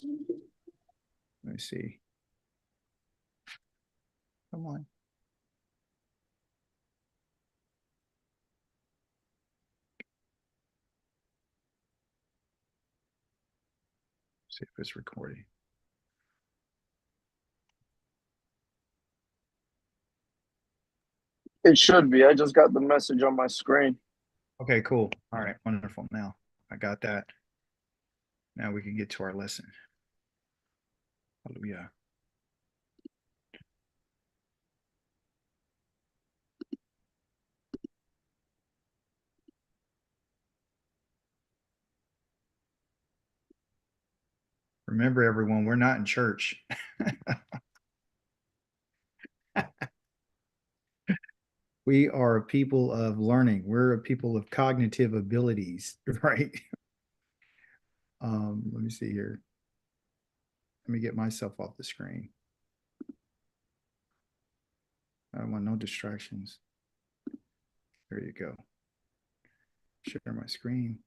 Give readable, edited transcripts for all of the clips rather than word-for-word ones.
Let me see. Come on. See if it's recording. It should be. I just got the message on my screen. Okay, cool. All right, wonderful. Now I got that. Now we can get to our lesson. Hallelujah. Remember, everyone, we're not in church. We are a people of learning. We're a people of cognitive abilities, right? Let me see here. Let me get myself off the screen. I don't want no distractions. There you go. Share my screen.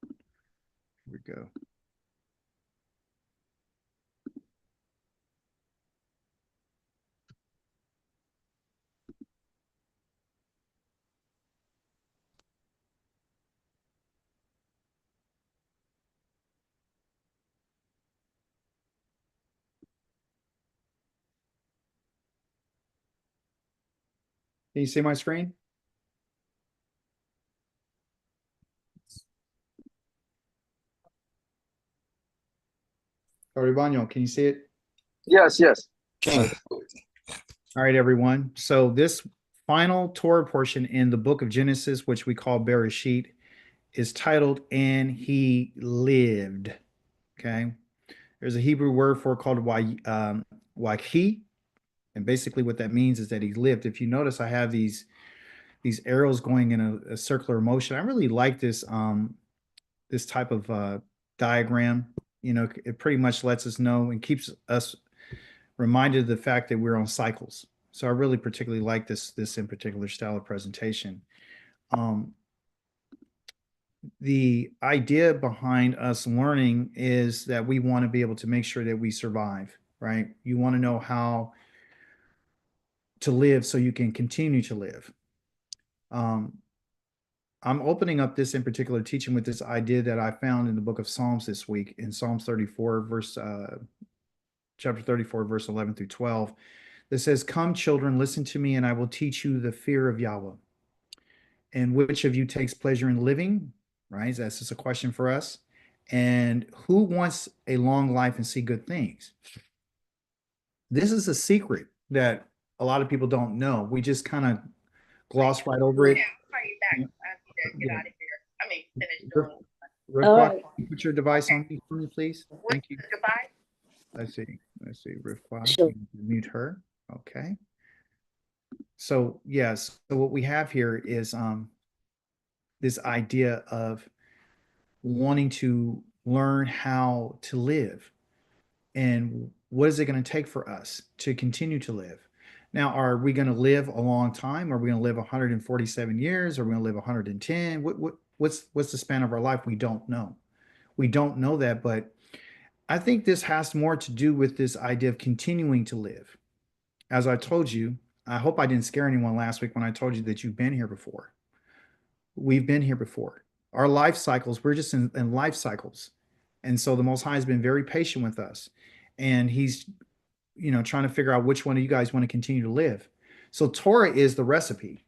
Here we go. Can you see my screen? Oribanyo, can you see it? Yes, yes. Okay. All right, everyone. So this final Torah portion in the book of Genesis, which we call Bereshit, is titled "And He Lived." Okay. There's a Hebrew word for it called Wahi, and basically what that means is that he lived. If you notice, I have these arrows going in a circular motion. I really like this type of diagram. You know, it pretty much lets us know and keeps us reminded of the fact that we're on cycles. So I really particularly like this in particular style of presentation. The idea behind us learning is that we want to be able to make sure that we survive, right? You want to know how to live so you can continue to live. I'm opening up this in particular teaching with this idea that I found in the book of Psalms this week in Psalms 34, chapter 34, verse 11 through 12, that says, "Come, children, listen to me, and I will teach you the fear of Yahweh. And which of you takes pleasure in living?" Right? That's just a question for us. "And who wants a long life and see good things?" This is a secret that a lot of people don't know. We just kind of gloss right over it. Yeah, I'll call you back. I need to get out of here. I mean, finish doing. Rifqat, put your device on me for me, please. Thank you. Goodbye. Let's see. Rifqat, Sure. mute her. Okay. So yes, so what we have here is this idea of wanting to learn how to live and what is it going to take for us to continue to live. Now, are we going to live a long time? Are we going to live 147 years? Are we going to live 110? What's the span of our life? We don't know. We don't know that, but I think this has more to do with this idea of continuing to live. As I told you, I hope I didn't scare anyone last week when I told you that you've been here before. We've been here before. Our life cycles, we're just in life cycles. And so the Most High has been very patient with us. And he's, trying to figure out which one of you guys want to continue to live. So Torah is the recipe.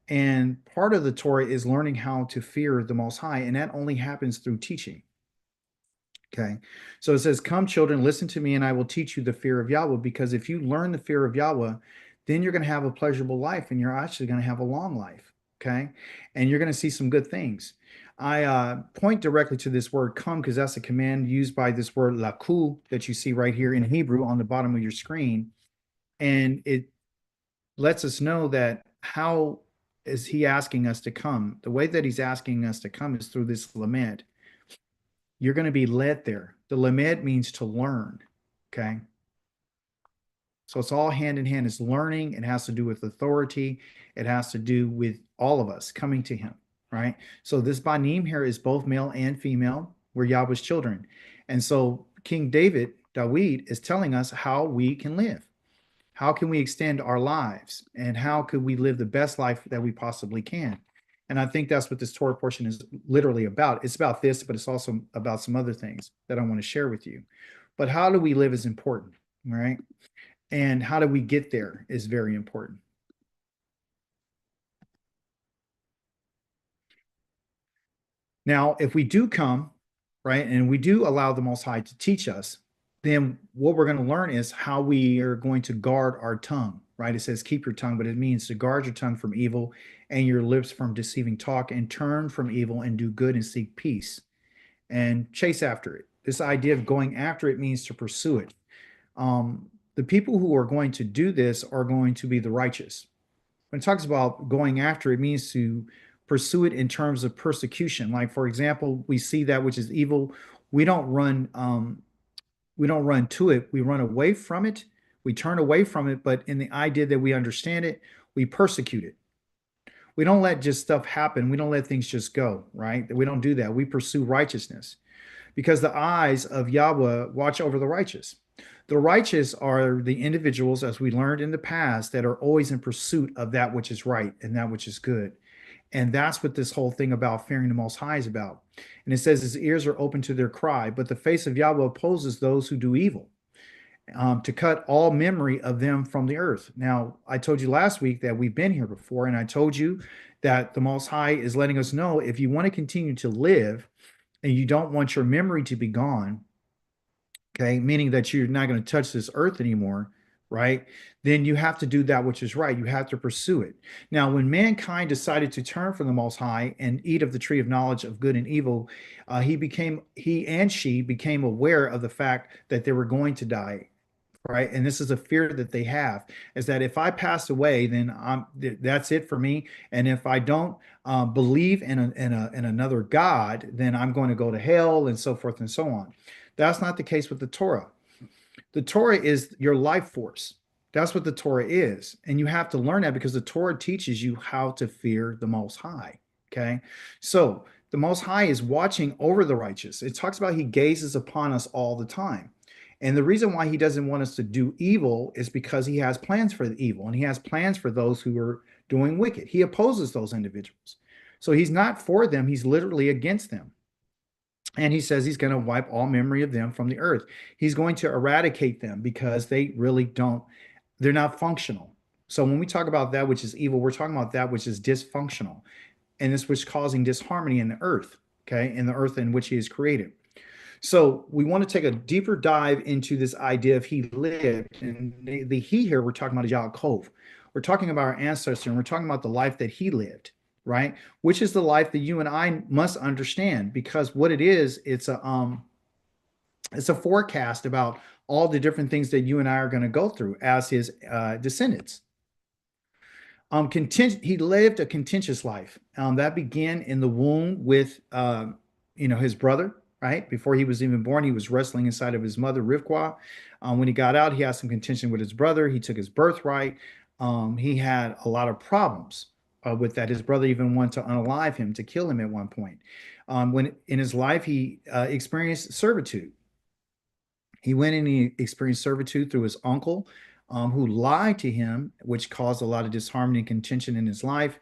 And part of the Torah is learning how to fear the Most High. And that only happens through teaching. Okay. So it says, "Come, children, listen to me, and I will teach you the fear of Yahweh." Because if you learn the fear of Yahweh, then you're going to have a pleasurable life and you're actually going to have a long life. Okay. And you're going to see some good things. I point directly to this word "come" because that's a command used by this word laku that you see right here in Hebrew on the bottom of your screen. And it lets us know that how is he asking us to come? The way that he's asking us to come is through this lament. You're going to be led there. The lamed means to learn. Okay. So it's all hand in hand. It's learning. It has to do with authority. It has to do with all of us coming to him. Right. So this banim here is both male and female. We're Yahweh's children. And so King Dawid is telling us how we can live. How can we extend our lives? And how could we live the best life that we possibly can? And I think that's what this Torah portion is literally about. It's about this, but it's also about some other things that I want to share with you. But how do we live is important, right? And how do we get there is very important. Now, if we do come, right, and we do allow the Most High to teach us, then what we're going to learn is how we are going to guard our tongue, right? It says keep your tongue, but it means to guard your tongue from evil and your lips from deceiving talk, and turn from evil and do good and seek peace and chase after it. This idea of going after it means to pursue it. The people who are going to do this are going to be the righteous. When it talks about going after, it means to pursue it in terms of persecution. Like, for example, we see that which is evil. We don't run to it. We run away from it. We turn away from it. But in the idea that we understand it, we persecute it. We don't let just stuff happen. We don't let things just go, right? We don't do that. We pursue righteousness because the eyes of Yahweh watch over the righteous. The righteous are the individuals, as we learned in the past, that are always in pursuit of that which is right and that which is good. And that's what this whole thing about fearing the Most High is about. And it says his ears are open to their cry, but the face of Yahweh opposes those who do evil, to cut all memory of them from the earth. Now, I told you last week that we've been here before, and I told you that the Most High is letting us know if you want to continue to live and you don't want your memory to be gone, okay, meaning that you're not going to touch this earth anymore, right? Then you have to do that which is right. You have to pursue it. Now, when mankind decided to turn from the Most High and eat of the tree of knowledge of good and evil, he and she became aware of the fact that they were going to die, right? And this is a fear that they have, is that if I pass away, then that's it for me. And if I don't believe in another God, then I'm going to go to hell, and so forth and so on. That's not the case with the Torah. The Torah is your life force. That's what the Torah is. And you have to learn that because the Torah teaches you how to fear the Most High. Okay. So the Most High is watching over the righteous. It talks about he gazes upon us all the time. And the reason why he doesn't want us to do evil is because he has plans for the evil, and he has plans for those who are doing wicked. He opposes those individuals. So he's not for them. He's literally against them. And he says he's going to wipe all memory of them from the earth. He's going to eradicate them because they really don't, they're not functional. So when we talk about that which is evil, we're talking about that which is dysfunctional, and this which is causing disharmony in the earth, okay, in the earth in which he is created. So we want to take a deeper dive into this idea of he lived. And the he here we're talking about is Yaakov. We're talking about our ancestor, and we're talking about the life that he lived, right? Which is the life that you and I must understand, because what it is, it's a forecast about all the different things that you and I are going to go through as his descendants. He lived a contentious life that began in the womb with his brother, right? Before he was even born, he was wrestling inside of his mother, Rivkah. When he got out, he had some contention with his brother. He took his birthright. He had a lot of problems with that. His brother even wanted to unalive him, to kill him at one point. When in his life, he experienced servitude. He went and he experienced servitude through his uncle, who lied to him, which caused a lot of disharmony and contention in his life.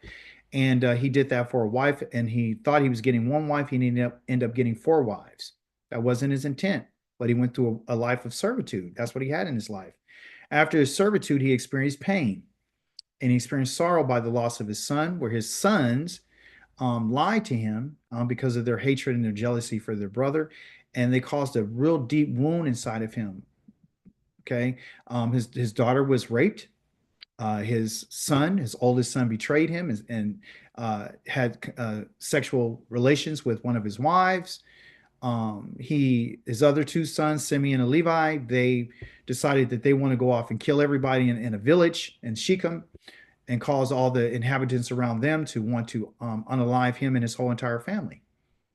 And he did that for a wife, and he thought he was getting one wife. He ended up getting 4 wives. That wasn't his intent, but he went through a life of servitude. That's what he had in his life. After his servitude, he experienced pain, and he experienced sorrow by the loss of his son, where his sons lied to him because of their hatred and their jealousy for their brother, and they caused a real deep wound inside of him. Okay, his daughter was raped. His oldest son, betrayed him and had sexual relations with one of his wives. His other 2 sons, Simeon and Levi, they decided that they want to go off and kill everybody in a village in Shechem, and cause all the inhabitants around them to want to unalive him and his whole entire family,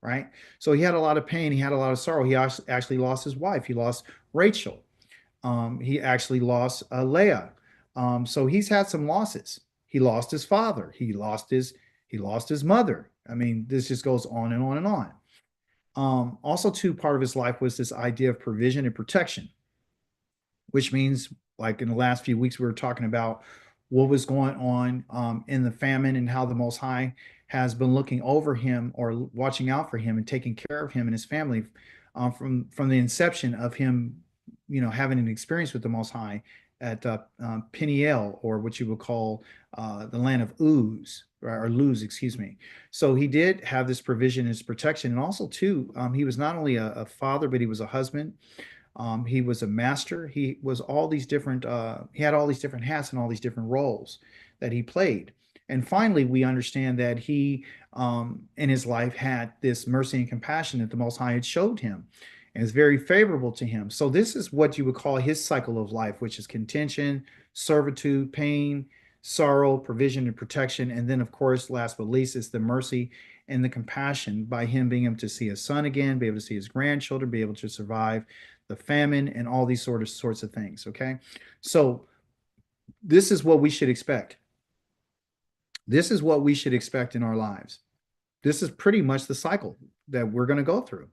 right? So he had a lot of pain. He had a lot of sorrow. He actually lost his wife. He lost Rachel. He actually lost Leah. So he's had some losses. He lost his father. He lost his mother. I mean, this just goes on and on and on. Also, too, part of his life was this idea of provision and protection, which means, like in the last few weeks, we were talking about what was going on in the famine and how the Most High has been looking over him or watching out for him and taking care of him and his family from the inception of him, having an experience with the Most High at Peniel, or what you would call the land of Uz, or Luz, excuse me. So he did have this provision and his protection, and also too, he was not only a father, but he was a husband. He was a master. He was all these different, he had all these different hats and all these different roles that he played. And finally, we understand that he, in his life, had this mercy and compassion that the Most High had showed him and is very favorable to him. So, this is what you would call his cycle of life, which is contention, servitude, pain, sorrow, provision, and protection. And then, of course, last but least, is the mercy and the compassion by him being able to see his son again, be able to see his grandchildren, be able to survive the famine, and all these sorts of things. Okay, so this is what we should expect. This is what we should expect in our lives. This is pretty much the cycle that we're going to go through.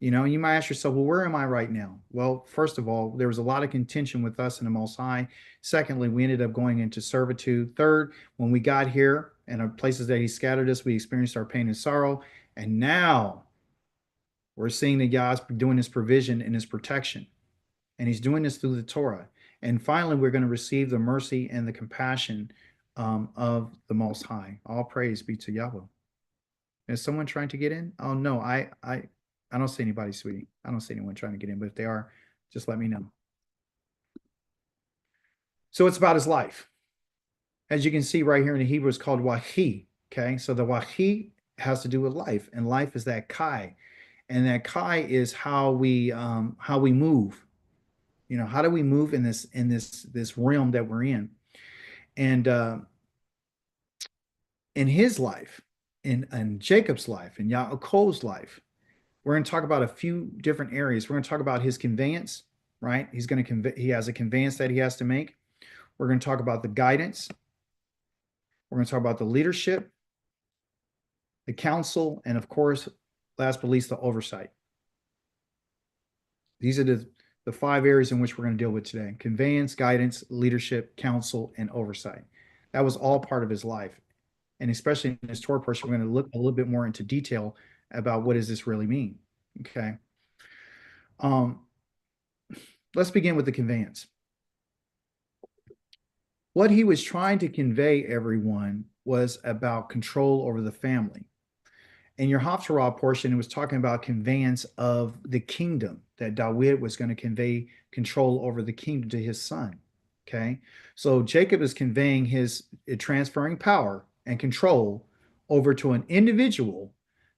You might ask yourself, well, where am I right now? Well, first of all, there was a lot of contention with us in the Most High. Secondly, we ended up going into servitude. Third, when we got here and our places that he scattered us, we experienced our pain and sorrow. And now we're seeing that Yah's doing his provision and his protection. And he's doing this through the Torah. And finally, we're going to receive the mercy and the compassion of the Most High. All praise be to Yahweh. Is someone trying to get in? Oh no, I don't see anybody, sweetie. I don't see anyone trying to get in, but if they are, just let me know. So it's about his life. As you can see right here in the Hebrew, it's called Wahi. Okay, so the Wahi has to do with life, and life is that Kai. And that Kai is how we move. How do we move in this realm that we're in? And in his life, in Jacob's life, in Yaakov's life, we're going to talk about a few different areas. We're going to talk about his conveyance, right? He has a conveyance that he has to make. We're going to talk about the guidance. We're going to talk about the leadership, the counsel, and of course, last but least, the oversight. These are the 5 areas in which we're going to deal with today: conveyance, guidance, leadership, counsel, and oversight. That was all part of his life. And especially in this Torah portion, we're going to look a little bit more into detail about what does this really mean. Okay. Let's begin with the conveyance. What he was trying to convey, everyone, was about control over the family. In your Haftarah portion, it was talking about conveyance of the kingdom, that David was going to convey control over the kingdom to his son. Okay, so Jacob is conveying transferring power and control over to an individual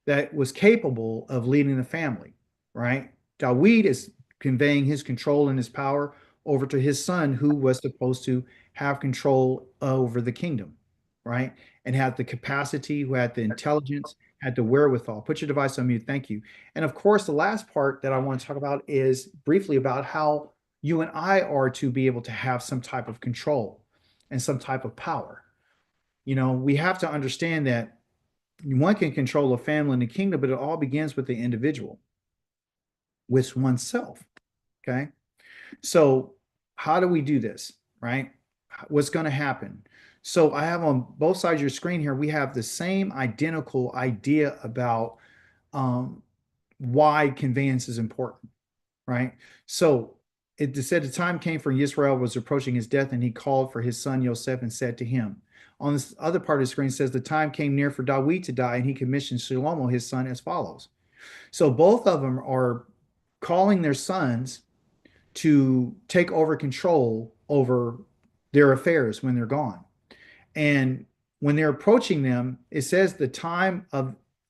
that was capable of leading the family, right? David is conveying his control and his power over to his son, who was supposed to have control over the kingdom, right? And had the capacity, who had the intelligence, had the wherewithal. Put your device on mute. Thank you. And of course, the last part that I want to talk about is briefly about how you and I are to be able to have some type of control and some type of power. We have to understand that one can control a family and a kingdom, but it all begins with the individual, with oneself. Okay. So how do we do this, right? What's going to happen? So I have on both sides of your screen here, we have the same identical idea about why conveyance is important, right? So it said the time came for Israel was approaching his death, and he called for his son Yosef and said to him. On this other part of the screen says the time came near for David to die, and he commissioned Shlomo, his son, as follows. So both of them are calling their sons to take over control over their affairs when they're gone. And when they're approaching them, it says the time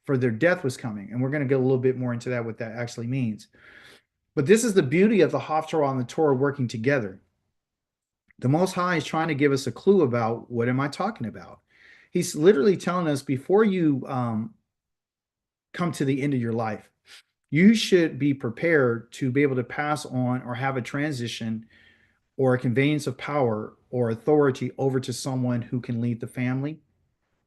for their death was coming. And we're going to get a little bit more into that, what that actually means. But this is the beauty of the Haftarah and the Torah working together. The Most High is trying to give us a clue about what am I talking about. He's literally telling us before you come to the end of your life, you should be prepared to be able to pass on or have a transition or a conveyance of power or authority over to someone who can lead the family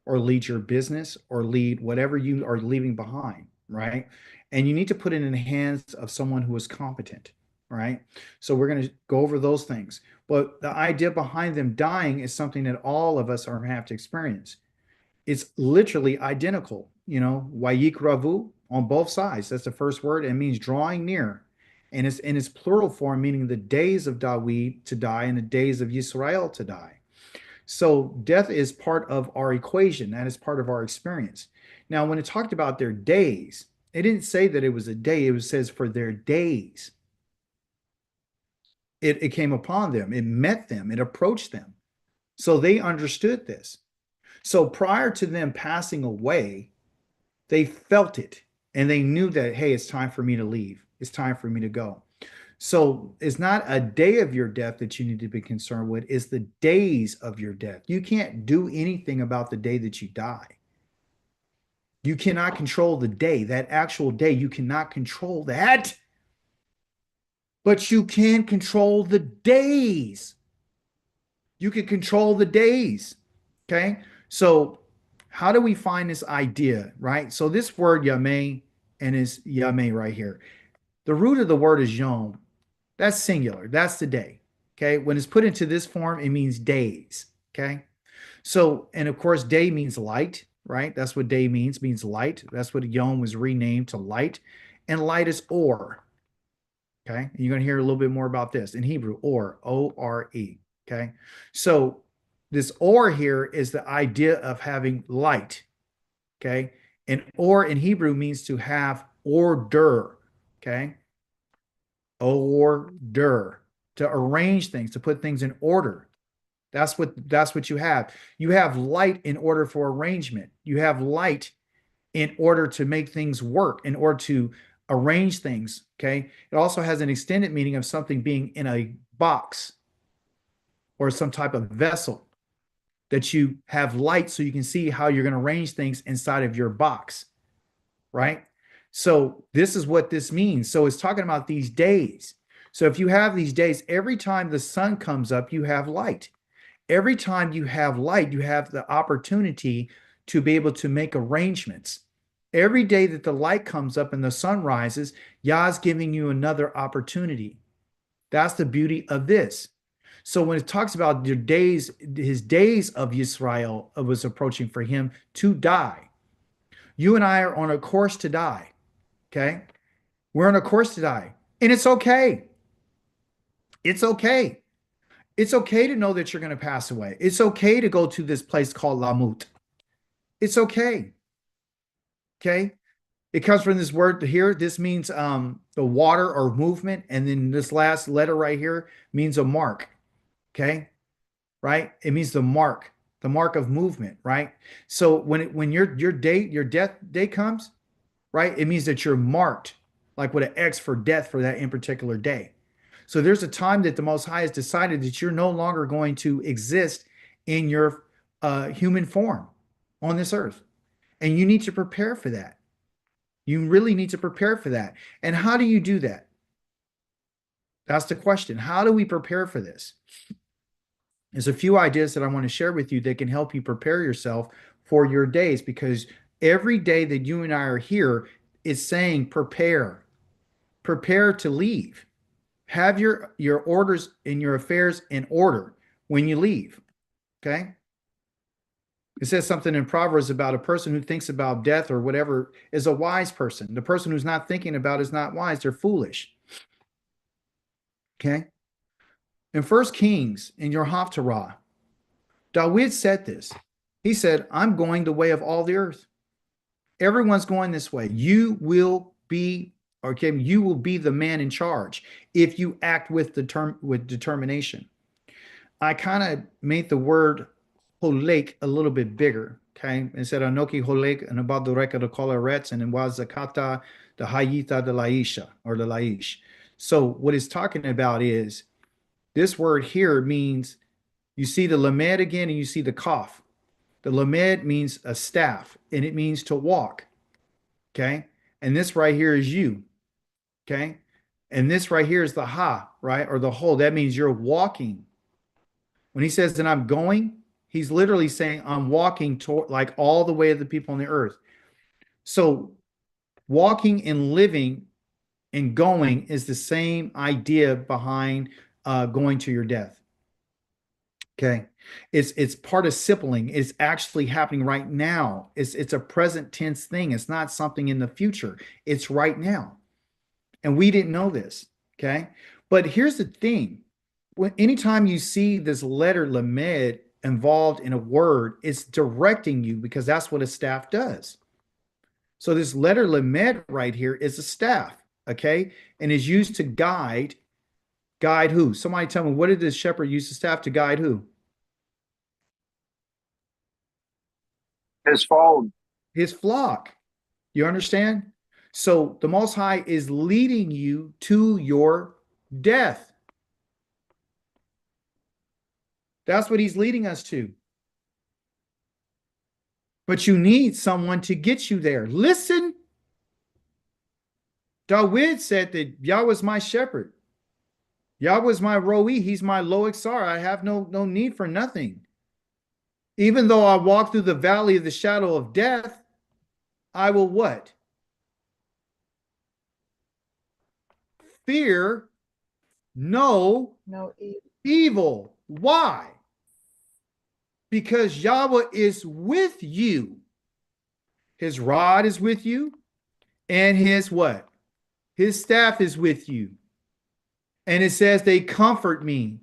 or lead your business or lead whatever you are leaving behind, right? and you need to put it in the hands of someone who is competent, right? So we're going to go over those things. But the idea behind them dying is something that all of us are have to experience. It's literally identical, Wayikravu on both sides. That's the first word. It means drawing near. And it's in its plural form, meaning the days of Dawid to die and the days of Yisrael to die. So death is part of our equation. That is part of our experience. Now, when it talked about their days, it didn't say that it was a day. It says for their days. It came upon them. It met them. It approached them. So they understood this. So prior to them passing away, they felt it and they knew that, hey, it's time for me to leave. It's time for me to go. So it's not a day of your death that you need to be concerned with. It's the days of your death. You can't do anything about the day that you die. You cannot control the day, that actual day. You cannot control that. But you can control the days. You can control the days. Okay. So how do we find this idea, right? So this word yameh and is yameh right here. The root of the word is yom. That's singular. That's the day. Okay. When it's put into this form, it means days. Okay. So, and of course, day means light, right? That's what day means light. That's what yom was renamed to light. And light is or. Okay. And you're going to hear a little bit more about this in Hebrew, or, O-R-E. Okay. So this or here is the idea of having light. Okay. And or in Hebrew means to have order. Okay. Order, to arrange things, to put things in order. That's what you have. You have light in order for arrangement. You have light in order to make things work, in order to arrange things. Okay. It also has an extended meaning of something being in a box or some type of vessel, that you have light so you can see how you're going to arrange things inside of your box, right? So this is what this means. So it's talking about these days. So if you have these days, every time the sun comes up, you have light. Every time you have light, you have the opportunity to be able to make arrangements. Every day that the light comes up and the sun rises, Yah's giving you another opportunity. That's the beauty of this. So when it talks about your days, his days of Yisrael was approaching for him to die. You and I are on a course to die. Okay. We're on a course to die. And it's okay. It's okay. It's okay to know that you're going to pass away. It's okay to go to this place called Lamut. It's okay. Okay. It comes from this word here. This means the water or movement. And then this last letter right here means a mark. Okay. Right. It means the mark of movement. Right. So when your death day comes, right, it means that you're marked like with an X for death for that in particular day. So there's a time that the Most High has decided that you're no longer going to exist in your human form on this earth. And you need to prepare for that. You really need to prepare for that. And how do you do that? That's the question. How do we prepare for this? There's a few ideas that I want to share with you that can help you prepare yourself for your days, because every day that you and I are here is saying prepare to leave. Have your orders and your affairs in order when you leave. Okay. It says something in Proverbs about a person who thinks about death or whatever is a wise person. The person who's not thinking about is not wise. They're foolish. Okay. In 1 Kings, in your Haftarah, Dawid said this. He said, I'm going the way of all the earth. Everyone's going this way. You will be the man in charge if you act with determination. I kind of made the word holek a little bit bigger. Okay. It said Anoki holek and about the reka the kolarets and in wazakata the hayita the laisha or the laish. So what it's talking about is this word here means, you see the lamed again and you see the kaf. The lamed means a staff and it means to walk. Okay. And this right here is you. Okay. And this right here is the ha, right? Or the whole. That means you're walking. When he says that I'm going, he's literally saying I'm walking toward like all the way of the people on the earth. So Walking and living and going is the same idea behind going to your death. Okay. It's participling. It's actually happening right now. It's a present tense thing. It's not something in the future. It's right now. And we didn't know this. Okay. But here's the thing. Anytime you see this letter lamed involved in a word, it's directing you because that's what a staff does. So this letter lamed right here is a staff, okay, and is used to guide who? Somebody tell me, what did this shepherd use the staff to guide who? His fold. His flock. You understand? So the Most High is leading you to your death. That's what he's leading us to. But you need someone to get you there. Listen. David said that Yah was my shepherd. Yah was my Roi. He's my Lo Ixar. I have no need for nothing. Even though I walk through the valley of the shadow of death, I will what? Fear no evil. Why? Because Yahweh is with you. His rod is with you, and his what? His staff is with you. And it says they comfort me.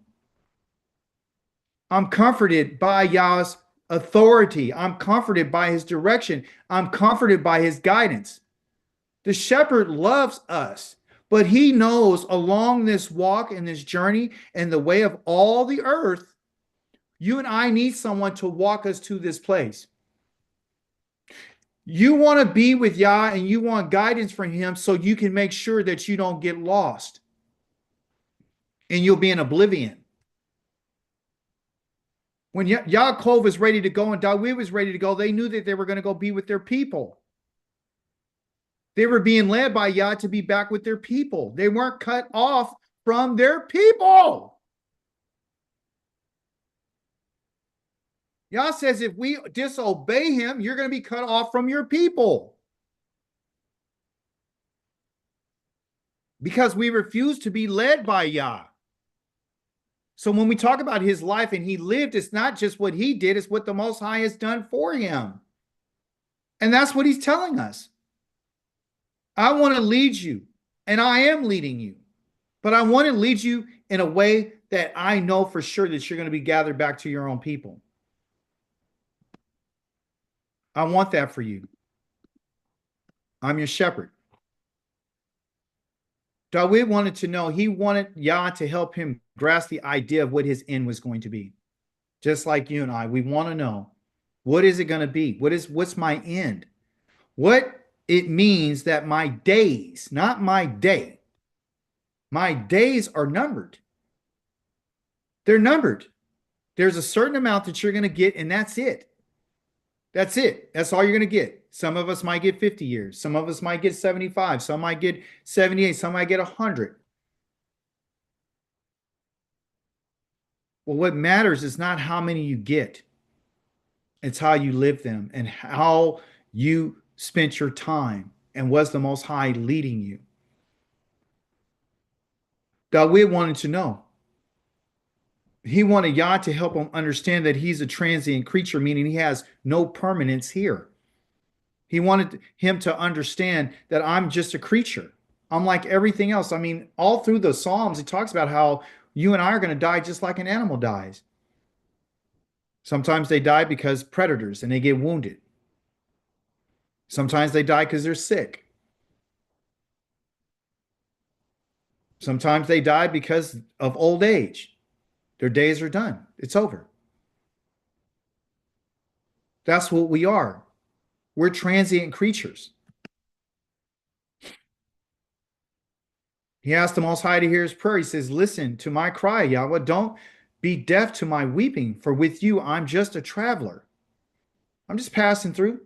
I'm comforted by Yah's authority. I'm comforted by his direction. I'm comforted by his guidance. The shepherd loves us, but he knows along this walk and this journey and the way of all the earth, you and I need someone to walk us to this place. You want to be with Yah and you want guidance from him so you can make sure that you don't get lost and you'll be in oblivion. When Yaakov was ready to go and David was ready to go, they knew that they were going to go be with their people. They were being led by Yah to be back with their people. They weren't cut off from their people. Yah says, if we disobey him, you're going to be cut off from your people. Because we refuse to be led by Yah. So when we talk about his life and he lived, it's not just what he did, it's what the Most High has done for him. And that's what he's telling us. I want to lead you, and I am leading you. But I want to lead you in a way that I know for sure that you're going to be gathered back to your own people. I want that for you. I'm your shepherd. David wanted to know, he wanted Yah to help him grasp the idea of what his end was going to be. Just like you and I, we want to know, what is it going to be? What's my end? What it means that my days, not my day, my days are numbered. They're numbered. There's a certain amount that you're going to get, and that's it. That's it. That's all you're going to get. Some of us might get 50 years. Some of us might get 75. Some might get 78. Some might get 100. Well, what matters is not how many you get. It's how you live them and how you spent your time and was the Most High leading you. David wanted to know. He wanted Yah to help him understand that he's a transient creature, meaning he has no permanence here. He wanted him to understand that I'm just a creature. I'm like everything else. I mean, all through the Psalms, it talks about how you and I are going to die just like an animal dies. Sometimes they die because predators and they get wounded. Sometimes they die because they're sick. Sometimes they die because of old age. Their days are done. It's over. That's what we are. We're transient creatures. He asked the Most High to hear his prayer. He says, listen to my cry, Yahweh. Don't be deaf to my weeping, for with you I'm just a traveler. I'm just passing through.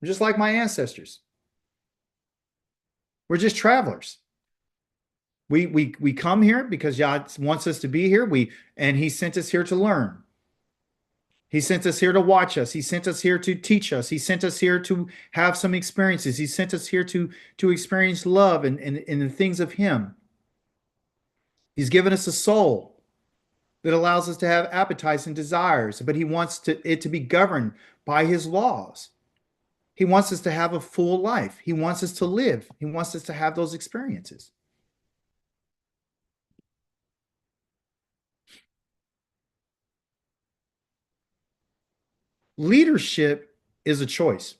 I'm just like my ancestors. We're just travelers. We come here because Yah wants us to be here. And he sent us here to learn. He sent us here to watch us. He sent us here to teach us. He sent us here to have some experiences. He sent us here to experience love and the things of him. He's given us a soul that allows us to have appetites and desires, but he wants it to be governed by his laws. He wants us to have a full life. He wants us to live. He wants us to have those experiences. Leadership is a choice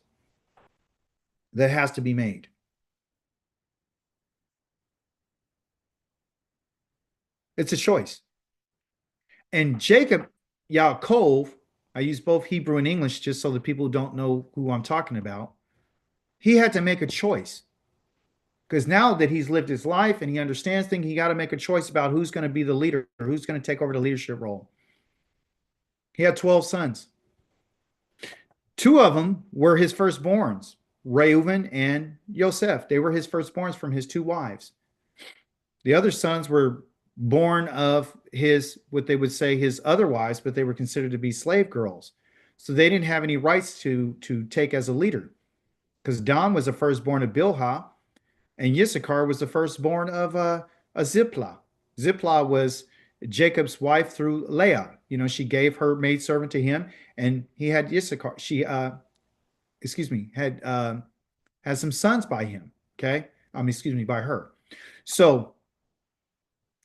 that has to be made. It's a choice. And Jacob, Yaakov, I use both Hebrew and English just so that people don't know who I'm talking about. He had to make a choice. Because now that he's lived his life and he understands things, he got to make a choice about who's going to be the leader, or who's going to take over the leadership role. He had 12 sons. 2 of them were his firstborns, Reuben and Yosef. They were his firstborns from his 2 wives. The other sons were born of his, what they would say, his other wives, but they were considered to be slave girls. So they didn't have any rights to take as a leader. Because Dan was the firstborn of Bilhah, and Issachar was the firstborn of Ziplah. Ziplah was Jacob's wife through Leah. You know, she gave her maidservant to him, and he had Issachar. She, had some sons by him. Okay, by her. So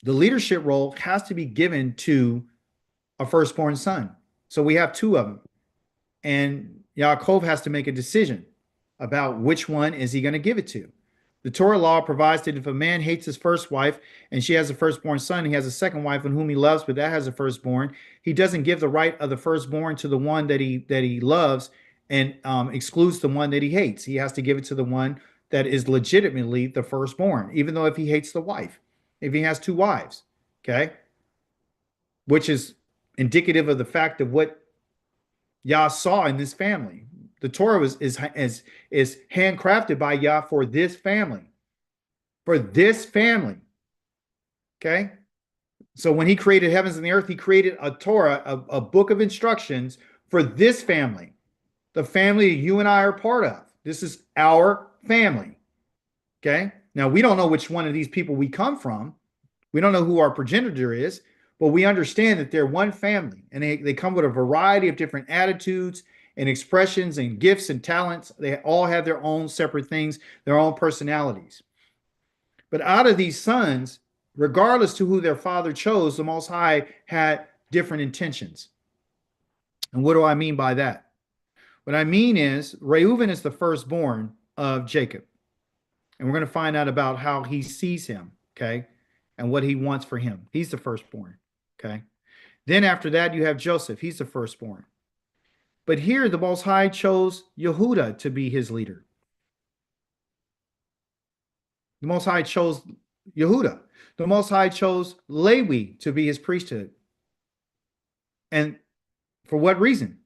the leadership role has to be given to a firstborn son. So we have 2 of them, and Yaakov has to make a decision about which one is he going to give it to. The Torah law provides that if a man hates his first wife and she has a firstborn son, he has a second wife in whom he loves, but that has a firstborn, he doesn't give the right of the firstborn to the one that he loves and excludes the one that he hates. He has to give it to the one that is legitimately the firstborn, even though if he hates the wife, if he has 2 wives, okay, which is indicative of the fact of what Yah saw in this family. The Torah is handcrafted by Yah for this family. For this family. Okay? So when he created heavens and the earth, he created a Torah, a book of instructions for this family. The family you and I are part of. This is our family. Okay? Now, we don't know which one of these people we come from. We don't know who our progenitor is, but we understand that they're one family, and they come with a variety of different attitudes and expressions and gifts and talents. They all have their own separate things, their own personalities. But out of these sons, regardless to who their father chose, the Most High had different intentions. And what do I mean by that? What I mean is Reuben is the firstborn of Jacob. And we're going to find out about how he sees him, okay, and what he wants for him. He's the firstborn, okay. Then after that, you have Joseph. He's the firstborn. But here, the Most High chose Yehuda to be his leader. The Most High chose Yehuda. The Most High chose Lewi to be his priesthood. And for what reason?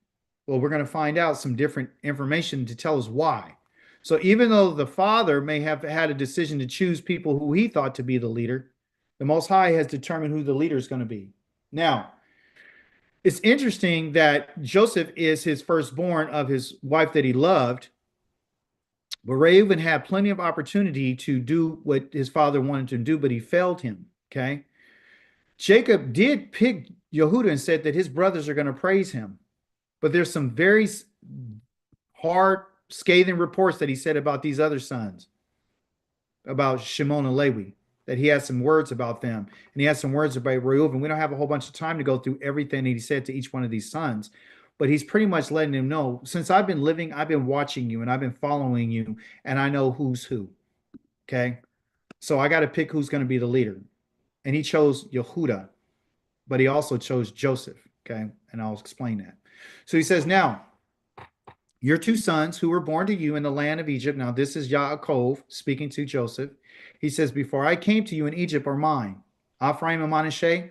Well, we're going to find out some different information to tell us why. So even though the father may have had a decision to choose people who he thought to be the leader, the Most High has determined who the leader is going to be. Now, it's interesting that Joseph is his firstborn of his wife that he loved, but Reuben had plenty of opportunity to do what his father wanted to do, but he failed him, okay? Jacob did pick Yehuda and said that his brothers are going to praise him, but there's some very hard, scathing reports that he said about these other sons, about Shimon and Levi, that he had some words about them, and he had some words about Reuben. We don't have a whole bunch of time to go through everything that he said to each one of these sons, but he's pretty much letting them know, since I've been living, I've been watching you, and I've been following you, and I know who's who, okay? So I got to pick who's going to be the leader. And he chose Yehuda, but he also chose Joseph, okay? And I'll explain that. So he says, now, your 2 sons who were born to you in the land of Egypt. Now, this is Yaakov speaking to Joseph. He says, before I came to you in Egypt are mine. Ephraim and Manasseh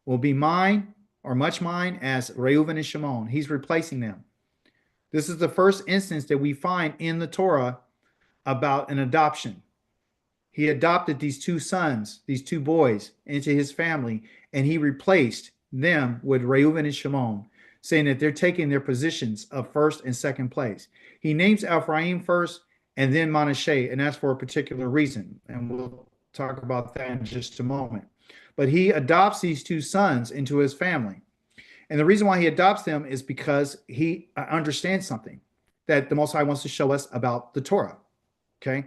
will be mine, or much mine, as Reuben and Shimon. He's replacing them. This is the first instance that we find in the Torah about an adoption. He adopted these 2 sons, these 2 boys, into his family, and he replaced them with Reuben and Shimon. saying that they're taking their positions of first and second place. He names Ephraim first and then Manasseh, and that's for a particular reason. And we'll talk about that in just a moment. But he adopts these two sons into his family. And the reason why he adopts them is because he understands something that the Most High wants to show us about the Torah. Okay.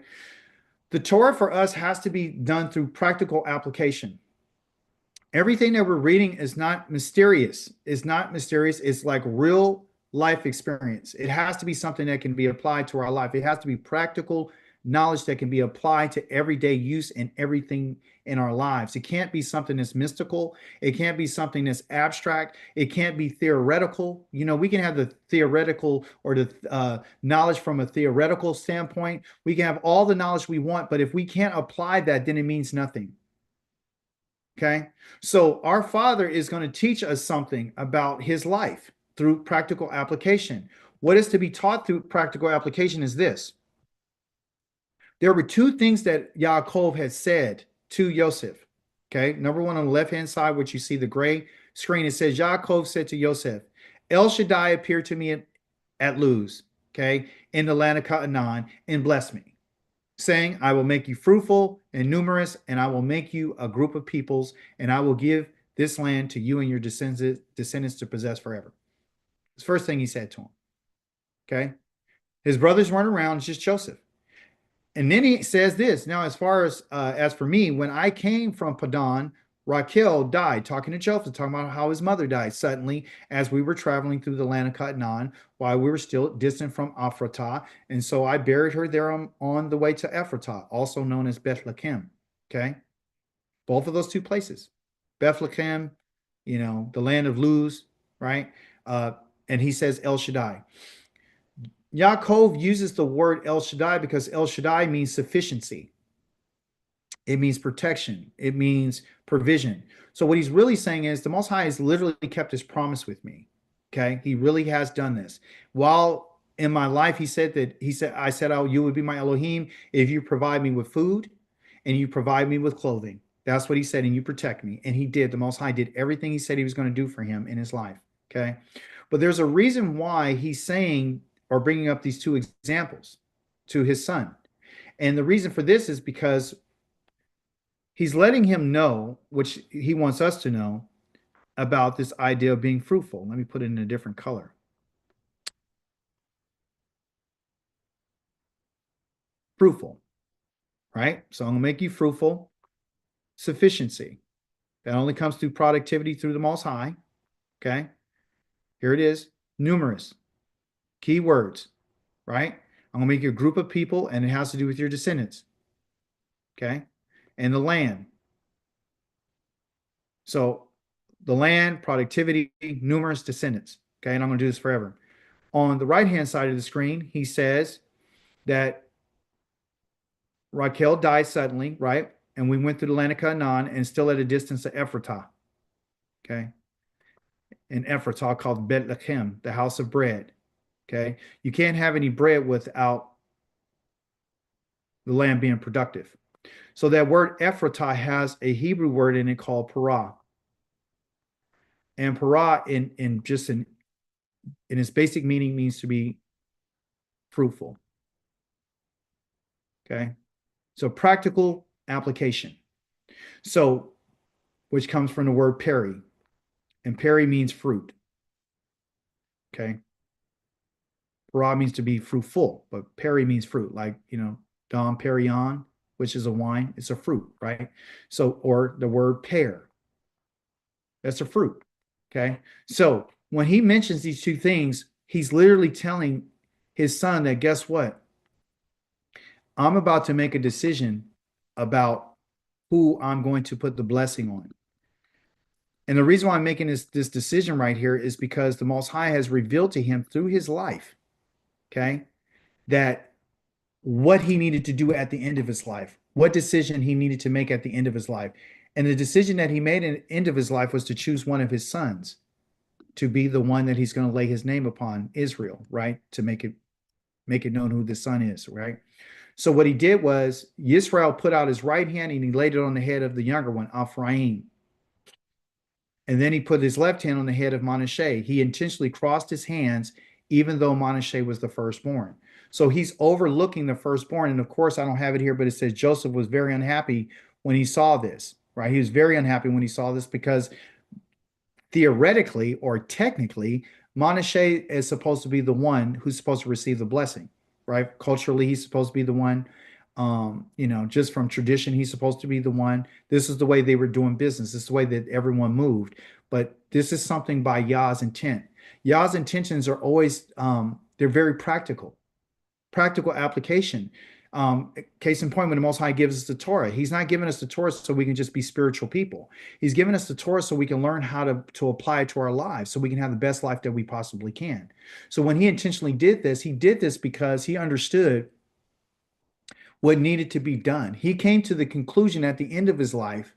The Torah for us has to be done through practical application. Everything that we're reading is not mysterious. It's not mysterious. It's like real life experience. It has to be something that can be applied to our life. It has to be practical knowledge that can be applied to everyday use and everything in our lives. It can't be something that's mystical. It can't be something that's abstract. It can't be theoretical. You know, we can have the theoretical or the knowledge from a theoretical standpoint. We can have all the knowledge we want, but if we can't apply that, then it means nothing. Okay, so our Father is going to teach us something about his life through practical application. What is to be taught through practical application is this. There were two things that Yaakov had said to Joseph. Okay, number one on the left-hand side, which you see the gray screen, it says, Yaakov said to Joseph, El Shaddai appeared to me at Luz, okay, in the land of Canaan, and blessed me, saying, I will make you fruitful and numerous, and I will make you a group of peoples, and I will give this land to you and your descendants to possess forever. It's the first thing he said to him. Okay. His brothers weren't around, it's just Joseph. And then he says this, now as far as for me, when I came from Padan, Rachel died, talking to Joseph, talking about how his mother died suddenly as we were traveling through the land of Canaan while we were still distant from Ephratah. And so I buried her there on the way to Ephratah, also known as Bethlehem. Okay. Both of those two places. Bethlehem, you know, the land of Luz, right? And he says El Shaddai. Yaakov uses the word El Shaddai because El Shaddai means sufficiency. It means protection. It means provision. So what he's really saying is the Most High has literally kept his promise with me. Okay. He really has done this. While in my life, I said, oh, you would be my Elohim if you provide me with food and you provide me with clothing. That's what he said. And you protect me. And he did. The Most High did everything he said he was going to do for him in his life. Okay. But there's a reason why he's saying or bringing up these two examples to his son. And the reason for this is because he's letting him know, which he wants us to know, about this idea of being fruitful. Let me put it in a different color. Fruitful, right? So I'm going to make you fruitful. Sufficiency. That only comes through productivity through the Most High. Okay. Here it is. Numerous. Key words, right? I'm going to make you a group of people, and it has to do with your descendants. Okay. And the land. So the land, productivity, numerous descendants. Okay. And I'm going to do this forever. On the right-hand side of the screen, he says that Rachel died suddenly, right? And we went through the land of Canaan and still at a distance of Ephratah. Okay. In Ephratah called Bethlehem, the house of bread. Okay. You can't have any bread without the land being productive. So that word Ephratah has a Hebrew word in it called parah. And parah in its basic meaning means to be fruitful. Okay. So practical application. So, which comes from the word peri. And peri means fruit. Okay. Parah means to be fruitful, but peri means fruit, like, you know, Dom Perignon, which is a wine. It's a fruit, right? So, or the word pear. That's a fruit. Okay. So when he mentions these two things, he's literally telling his son that, guess what? I'm about to make a decision about who I'm going to put the blessing on. And the reason why I'm making this decision right here is because the Most High has revealed to him through his life, okay, that what he needed to do at the end of his life, what decision he needed to make at the end of his life. And the decision that he made at the end of his life was to choose one of his sons to be the one that he's going to lay his name upon, Israel, right? To make it known who the son is, right? So what he did was Yisrael put out his right hand and he laid it on the head of the younger one, Ephraim. And then he put his left hand on the head of Manasseh. He intentionally crossed his hands, even though Manasseh was the firstborn. So he's overlooking the firstborn. And of course, I don't have it here, but it says Joseph was very unhappy when he saw this, right? He was very unhappy when he saw this because theoretically or technically, Manasseh is supposed to be the one who's supposed to receive the blessing, right? Culturally, he's supposed to be the one. Just from tradition, he's supposed to be the one. This is the way they were doing business. This is the way that everyone moved. But this is something by Yah's intent. Yah's intentions are always, they're very practical application. Case in point, when the Most High gives us the Torah, he's not giving us the Torah so we can just be spiritual people. He's giving us the Torah so we can learn how to apply it to our lives, so we can have the best life that we possibly can. So when he intentionally did this, he did this because he understood what needed to be done. He came to the conclusion at the end of his life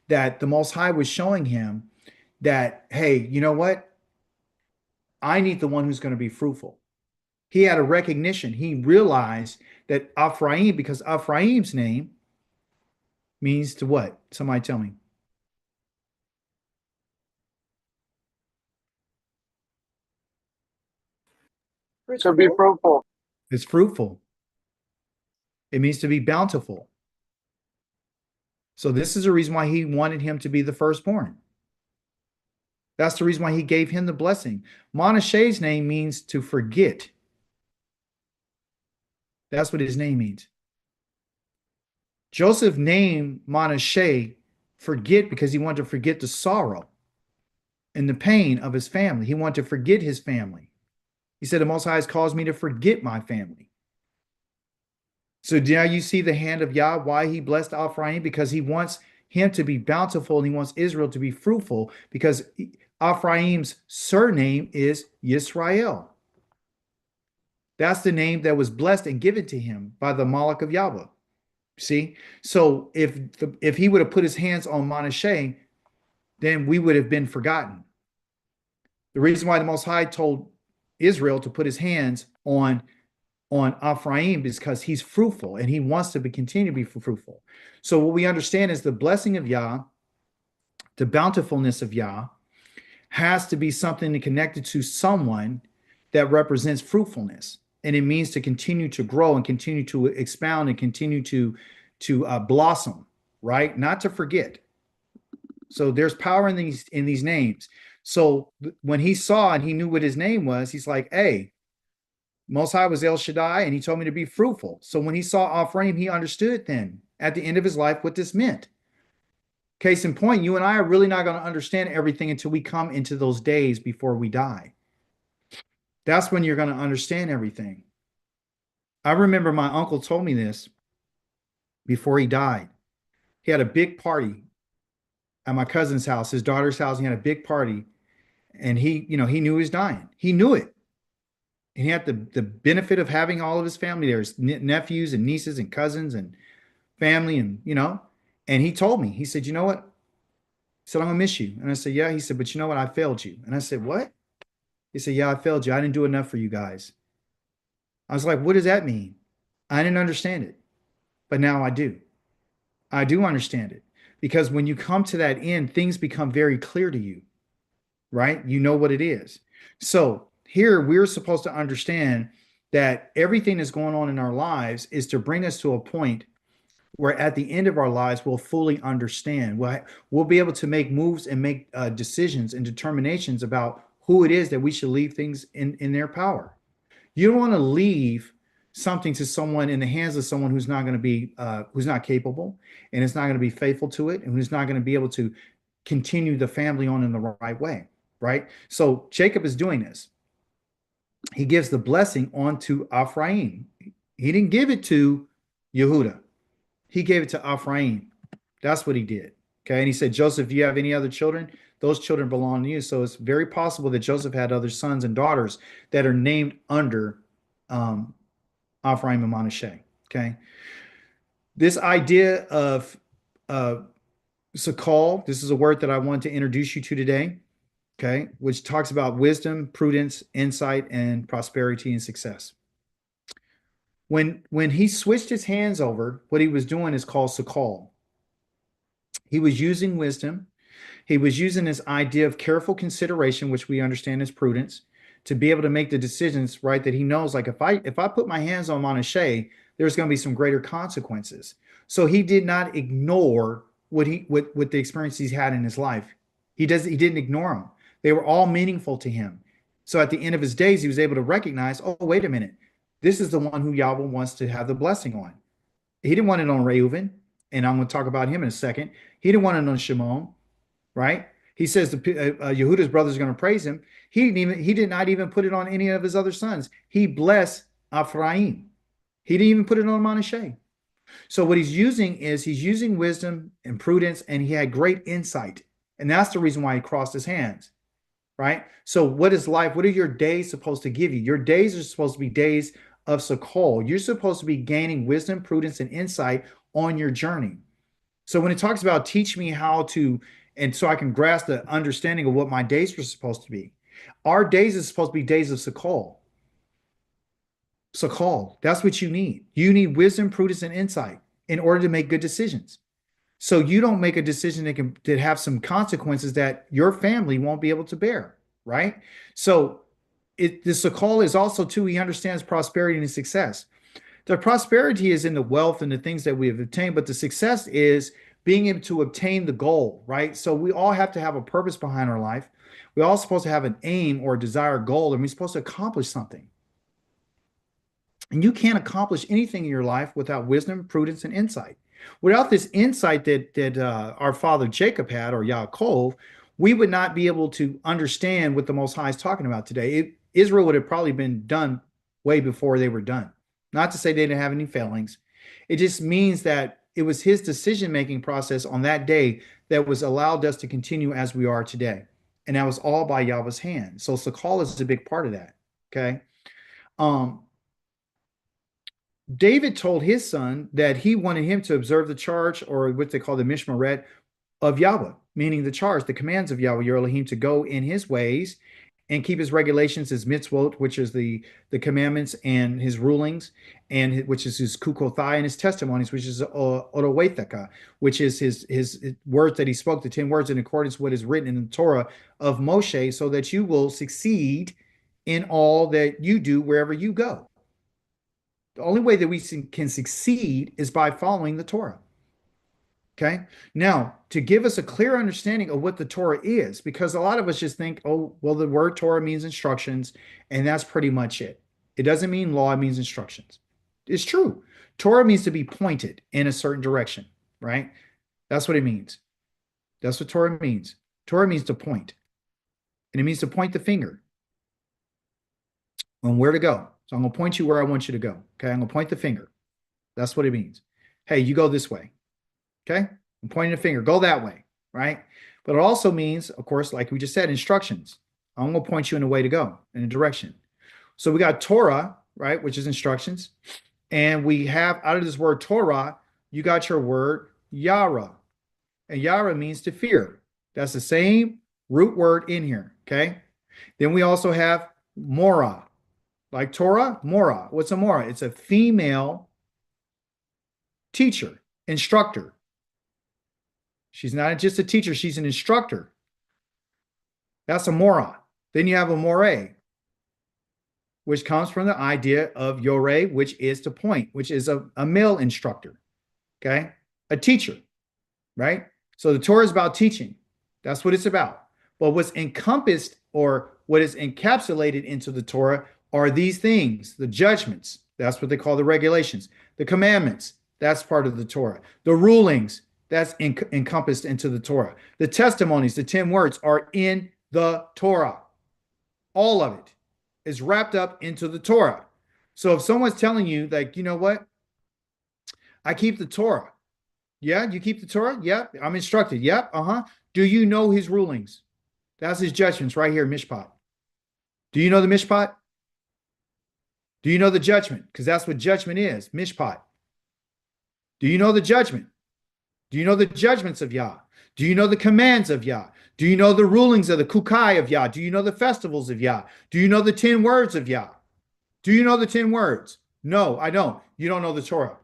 that the Most High was showing him that, hey, you know what? I need the one who's going to be fruitful. He had a recognition. He realized that Ephraim, because Ephraim's name means to what? Somebody tell me. To be fruitful. It's fruitful. It means to be bountiful. So this is the reason why he wanted him to be the firstborn. That's the reason why he gave him the blessing. Manasseh's name means to forget. That's what his name means. Joseph named Manasseh forget because he wanted to forget the sorrow and the pain of his family. He wanted to forget his family. He said, the Most High has caused me to forget my family. So now you see the hand of Yah, why he blessed Ephraim, because he wants him to be bountiful and he wants Israel to be fruitful, because Ephraim's surname is Yisrael. That's the name that was blessed and given to him by the Malach of Yahweh. See? So if he would have put his hands on Manasseh, then we would have been forgotten. The reason why the Most High told Israel to put his hands on Ephraim is because he's fruitful and he wants to continue to be fruitful. So what we understand is the blessing of Yah, the bountifulness of Yah, has to be something connected to someone that represents fruitfulness. And it means to continue to grow and continue to expound and continue to blossom, right? Not to forget. So there's power in these names. So when he saw and he knew what his name was, he's like, hey, Most High was El Shaddai, and he told me to be fruitful. So when he saw Ephraim, he understood then at the end of his life what this meant. Case in point, you and I are really not going to understand everything until we come into those days before we die. That's when you're going to understand everything. I remember my uncle told me this before he died. He had a big party at my cousin's house, his daughter's house. He had a big party, and he knew he was dying. He knew it. And he had the benefit of having all of his family there, his nephews and nieces and cousins and family, and and he told me, he said, you know what? He said, I'm gonna miss you. And I said, yeah. He said, but you know what? I failed you. And I said, what? He said, yeah, I failed you. I didn't do enough for you guys. I was like, what does that mean? I didn't understand it, but now I do. I do understand it, because when you come to that end, things become very clear to you, right? You know what it is. So here we're supposed to understand that everything that's going on in our lives is to bring us to a point where at the end of our lives, we'll fully understand. We'll be able to make moves and make decisions and determinations about who it is that we should leave things in their power. You don't want to leave something to someone in the hands of someone who's not going to be, who's not capable, and is not going to be faithful to it, and who's not going to be able to continue the family on in the right way, right? So Jacob is doing this. He gives the blessing onto Ephraim. He didn't give it to Yehuda. He gave it to Ephraim. That's what he did. Okay. And he said, Joseph, do you have any other children? Those children belong to you. So it's very possible that Joseph had other sons and daughters that are named under Ephraim and Manasseh. Okay. This idea of Sakal, this is a word that I want to introduce you to today. Okay. Which talks about wisdom, prudence, insight, and prosperity and success. When he switched his hands over, what he was doing is called Sakal. He was using wisdom. He was using this idea of careful consideration, which we understand as prudence, to be able to make the decisions, right? That he knows, like if I put my hands on Monashe, there's going to be some greater consequences. So he did not ignore what the experience he's had in his life. He didn't ignore them. They were all meaningful to him. So at the end of his days, he was able to recognize, oh, wait a minute, this is the one who Yahweh wants to have the blessing on. He didn't want it on Reuven, and I'm going to talk about him in a second. He didn't want it on Shimon, right? He says Yehuda's brothers are going to praise him. He did not even put it on any of his other sons. He blessed Ephraim. He didn't even put it on Manasseh. So what he's using wisdom and prudence, and he had great insight. And that's the reason why he crossed his hands, right? So what is life? What are your days supposed to give you? Your days are supposed to be days of Sakol. You're supposed to be gaining wisdom, prudence, and insight on your journey. So when it talks about teach me how to, and so I can grasp the understanding of what my days were supposed to be. Our days is supposed to be days of Sakol. Sakol, that's what you need. You need wisdom, prudence, and insight in order to make good decisions. So you don't make a decision that have some consequences that your family won't be able to bear, right? So the Sakol is also too, he understands prosperity and success. The prosperity is in the wealth and the things that we have obtained, but the success is being able to obtain the goal, right? So we all have to have a purpose behind our life. We're all supposed to have an aim or a desired goal, and we're supposed to accomplish something. And you can't accomplish anything in your life without wisdom, prudence, and insight. Without this insight that our father Jacob had, or Yaakov, we would not be able to understand what the Most High is talking about today. Israel would have probably been done way before they were done. Not to say they didn't have any failings. It just means that it was his decision-making process on that day that was allowed us to continue as we are today. And that was all by Yahweh's hand. So Sakal is a big part of that. Okay. David told his son that he wanted him to observe the charge, or what they call the Mishmaret of Yahweh, meaning the charge, the commands of Yahweh, your Elohim, to go in his ways and keep his regulations, his mitzvot, which is the commandments, and his rulings, and which is his kukothai, and his testimonies, which is orowetheka, which is his words that he spoke, the 10 words in accordance with what is written in the Torah of Moshe, so that you will succeed in all that you do wherever you go. The only way that we can succeed is by following the Torah. Okay. Now, to give us a clear understanding of what the Torah is, because a lot of us just think, oh, well, the word Torah means instructions, and that's pretty much it. It doesn't mean law, it means instructions. It's true. Torah means to be pointed in a certain direction, right? That's what it means. That's what Torah means. Torah means to point, and it means to point the finger on where to go. So I'm going to point you where I want you to go. Okay. I'm going to point the finger. That's what it means. Hey, you go this way. Okay. I'm pointing a finger. Go that way. Right. But it also means, of course, like we just said, instructions. I'm going to point you in a way to go, in a direction. So we got Torah, right, which is instructions. And we have, out of this word Torah, you got your word Yara. And Yara means to fear. That's the same root word in here. Okay. Then we also have Morah. Like Torah, Morah. What's a Morah? It's a female teacher, instructor. She's not just a teacher, she's an instructor. That's a Morah. Then you have a Moreh, which comes from the idea of Yoreh, which is to point, which is a male instructor. Okay? A teacher, right? So the Torah is about teaching. That's what it's about. But what's encompassed, or what is encapsulated into the Torah, are these things: the judgments, that's what they call the regulations; the commandments, that's part of the Torah; the rulings, that's encompassed into the Torah; the testimonies, the 10 words, are in the Torah. All of it is wrapped up into the Torah. So if someone's telling you, like, you know what, I keep the Torah. Yeah, you keep the Torah? Yeah, I'm instructed. Yeah, do you know his rulings? That's his judgments right here, Mishpat. Do you know the Mishpat? Do you know the judgment? Because that's what judgment is, Mishpat. Do you know the judgment? Do you know the judgments of Yah? Do you know the commands of Yah? Do you know the rulings of the Kukai of Yah? Do you know the festivals of Yah? Do you know the 10 words of Yah? Do you know the 10 words? No, I don't. You don't know the Torah.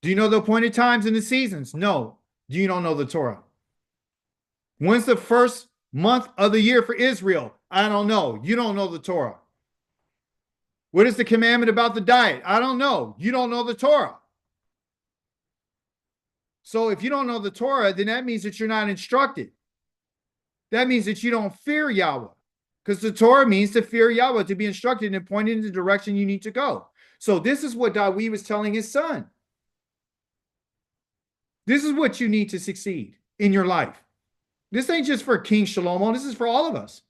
Do you know the appointed times and the seasons? No, Do you don't know the Torah? When's the first month of the year for Israel? I don't know. You don't know the Torah. What is the commandment about the diet? I don't know. You don't know the Torah. So if you don't know the Torah, then that means that you're not instructed. That means that you don't fear Yahweh. Because the Torah means to fear Yahweh, to be instructed and pointed in the direction you need to go. So this is what Dawid was telling his son. This is what you need to succeed in your life. This ain't just for King Shlomo. This is for all of us.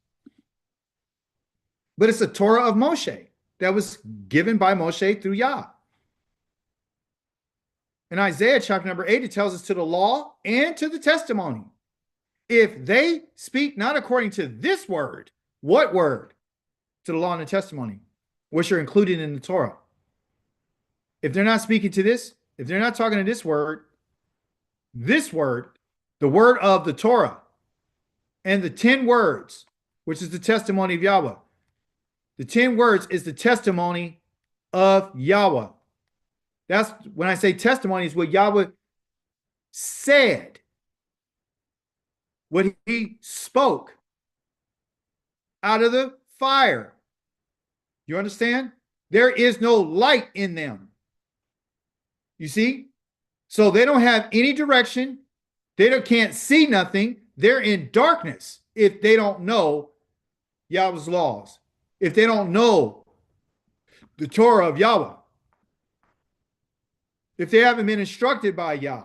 But it's a Torah of Moshe that was given by Moshe through Yah. In Isaiah chapter number 8, it tells us to the law and to the testimony. If they speak not according to this word, what word? To the law and the testimony, which are included in the Torah. If they're not speaking to this, if they're not talking to this word, the word of the Torah, and the 10 words, which is the testimony of Yahweh. The 10 words is the testimony of Yahweh. That's when I say testimony is what Yahweh said, what he spoke out of the fire. You understand? There is no light in them. You see? So they don't have any direction. They can't see nothing. They're in darkness if they don't know Yahweh's laws. If they don't know the Torah of Yahweh. If they haven't been instructed by Yah.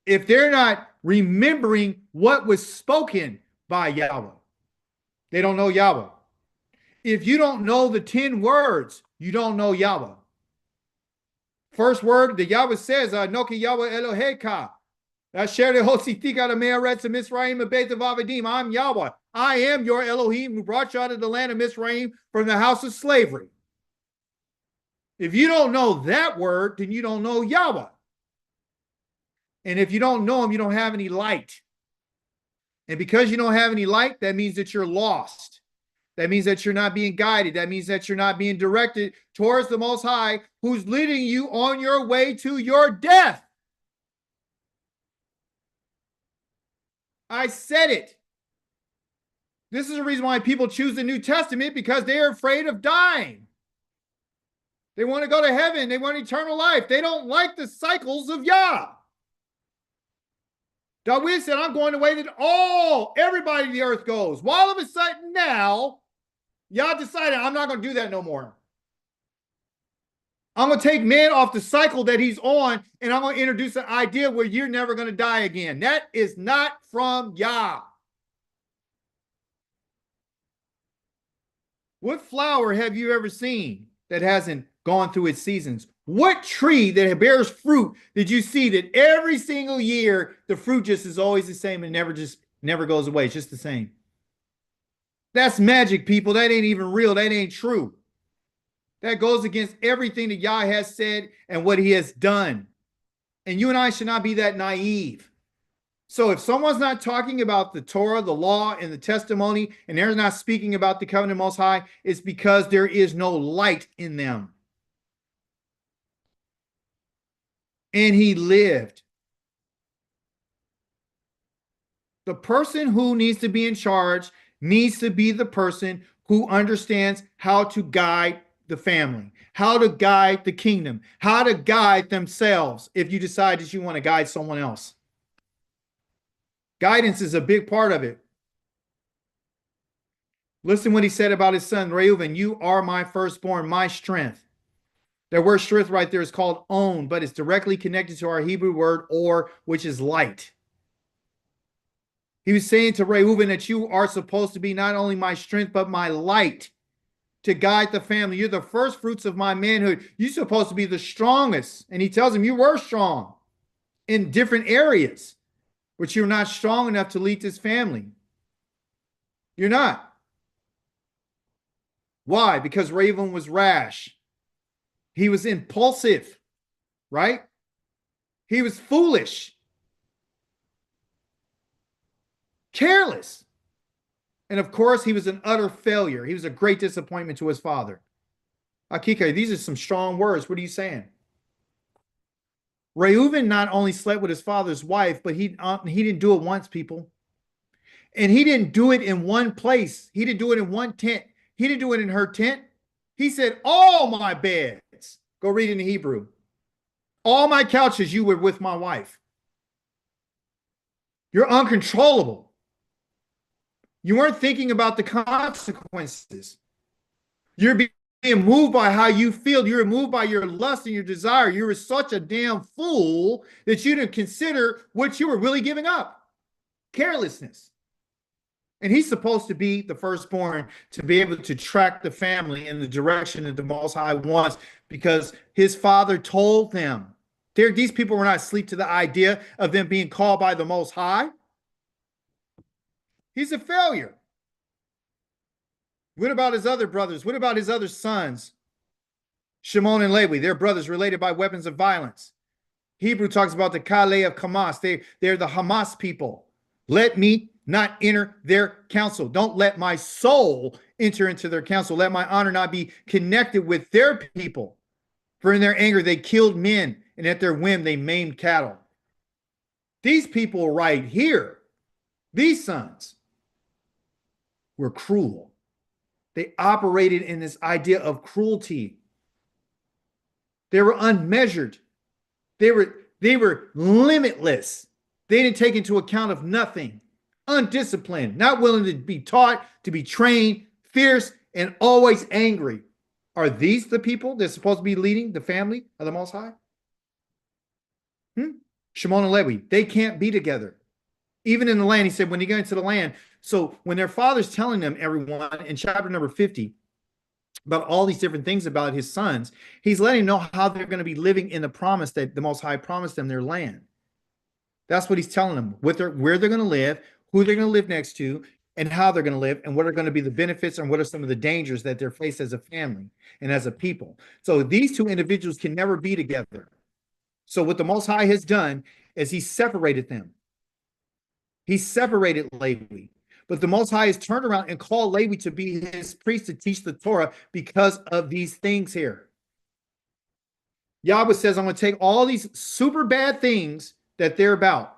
If they're not remembering what was spoken by Yahweh. They don't know Yahweh. If you don't know the 10 words, you don't know Yahweh. First word that Yahweh says, Anoki Yahweh Eloheka. I'm Yahweh. I am your Elohim who brought you out of the land of Mizraim from the house of slavery. If you don't know that word, then you don't know Yahweh. And if you don't know him, you don't have any light. And because you don't have any light, that means that you're lost. That means that you're not being guided. That means that you're not being directed towards the Most High, who's leading you on your way to your death. I said it. This is the reason why people choose the New Testament, because they are afraid of dying. They want to go to heaven. They want eternal life. They don't like the cycles of Yah. Dawid said, I'm going the way that everybody in the earth goes. Well, all of a sudden now, Yah decided, I'm not going to do that no more. I'm going to take man off the cycle that he's on, and I'm going to introduce an idea where you're never going to die again. That is not from Yah. What flower have you ever seen that hasn't gone through its seasons? What tree that bears fruit did you see that every single year the fruit just is always the same and never goes away? It's just the same. That's magic, people. That ain't even real. That ain't true. That goes against everything that Yah has said and what he has done. And you and I should not be that naive. So if someone's not talking about the Torah, the law, and the testimony, and they're not speaking about the covenant Most High, it's because there is no light in them. And he lived. The person who needs to be in charge needs to be the person who understands how to guide the family, how to guide the kingdom, how to guide themselves if you decide that you want to guide someone else. Guidance is a big part of it. Listen what he said about his son, Reuven. You are my firstborn, my strength. That word strength right there is called own, but it's directly connected to our Hebrew word or, which is light. He was saying to Reuven that you are supposed to be not only my strength, but my light to guide the family. You're the first fruits of my manhood. You're supposed to be the strongest. And he tells him you were strong in different areas, but you're not strong enough to lead this family. You're not. Why? Because Reuven was rash. He was impulsive, right? He was foolish, careless. And of course, he was an utter failure. He was a great disappointment to his father. Akika, these are some strong words. What are you saying? Reuven not only slept with his father's wife, but he didn't do it once, people. And he didn't do it in one place. He didn't do it in one tent. He didn't do it in her tent. He said, all my beds, go read in the Hebrew. All my couches, you were with my wife. You're uncontrollable. You weren't thinking about the consequences. You're being moved by how you feel. You're moved by your lust and your desire. You were such a damn fool that you didn't consider what you were really giving up. Carelessness. And he's supposed to be the firstborn to be able to track the family in the direction that the Most High wants, because his father told them. These people were not asleep to the idea of them being called by the Most High. He's a failure. What about his other brothers? What about his other sons? Shimon and Levi, they're brothers related by weapons of violence. Hebrew talks about the Kaleh of Hamas. They're the Hamas people. Let me not enter their counsel. Don't let my soul enter into their counsel. Let my honor not be connected with their people. For in their anger, they killed men, and at their whim, they maimed cattle. These people right here, these sons, were cruel. They operated in this idea of cruelty. They were unmeasured. They were limitless. They didn't take into account of nothing. Undisciplined, not willing to be taught, to be trained, fierce, and always angry. Are these the people that's supposed to be leading the family of the Most High? Shimon and Levi, they can't be together. Even in the land, he said, when you go into the land. So when their father's telling them, everyone, in chapter number 50, about all these different things about his sons, he's letting them know how they're going to be living in the promise that the Most High promised them, their land. That's what he's telling them, where they're going to live, who they're going to live next to, and how they're going to live, and what are going to be the benefits, and what are some of the dangers that they're faced as a family and as a people. So these two individuals can never be together. So what the Most High has done is he separated them. He separated Levi. But the Most High has turned around and called Levi to be his priest to teach the Torah because of these things here. Yahweh says, I'm going to take all these super bad things that they're about,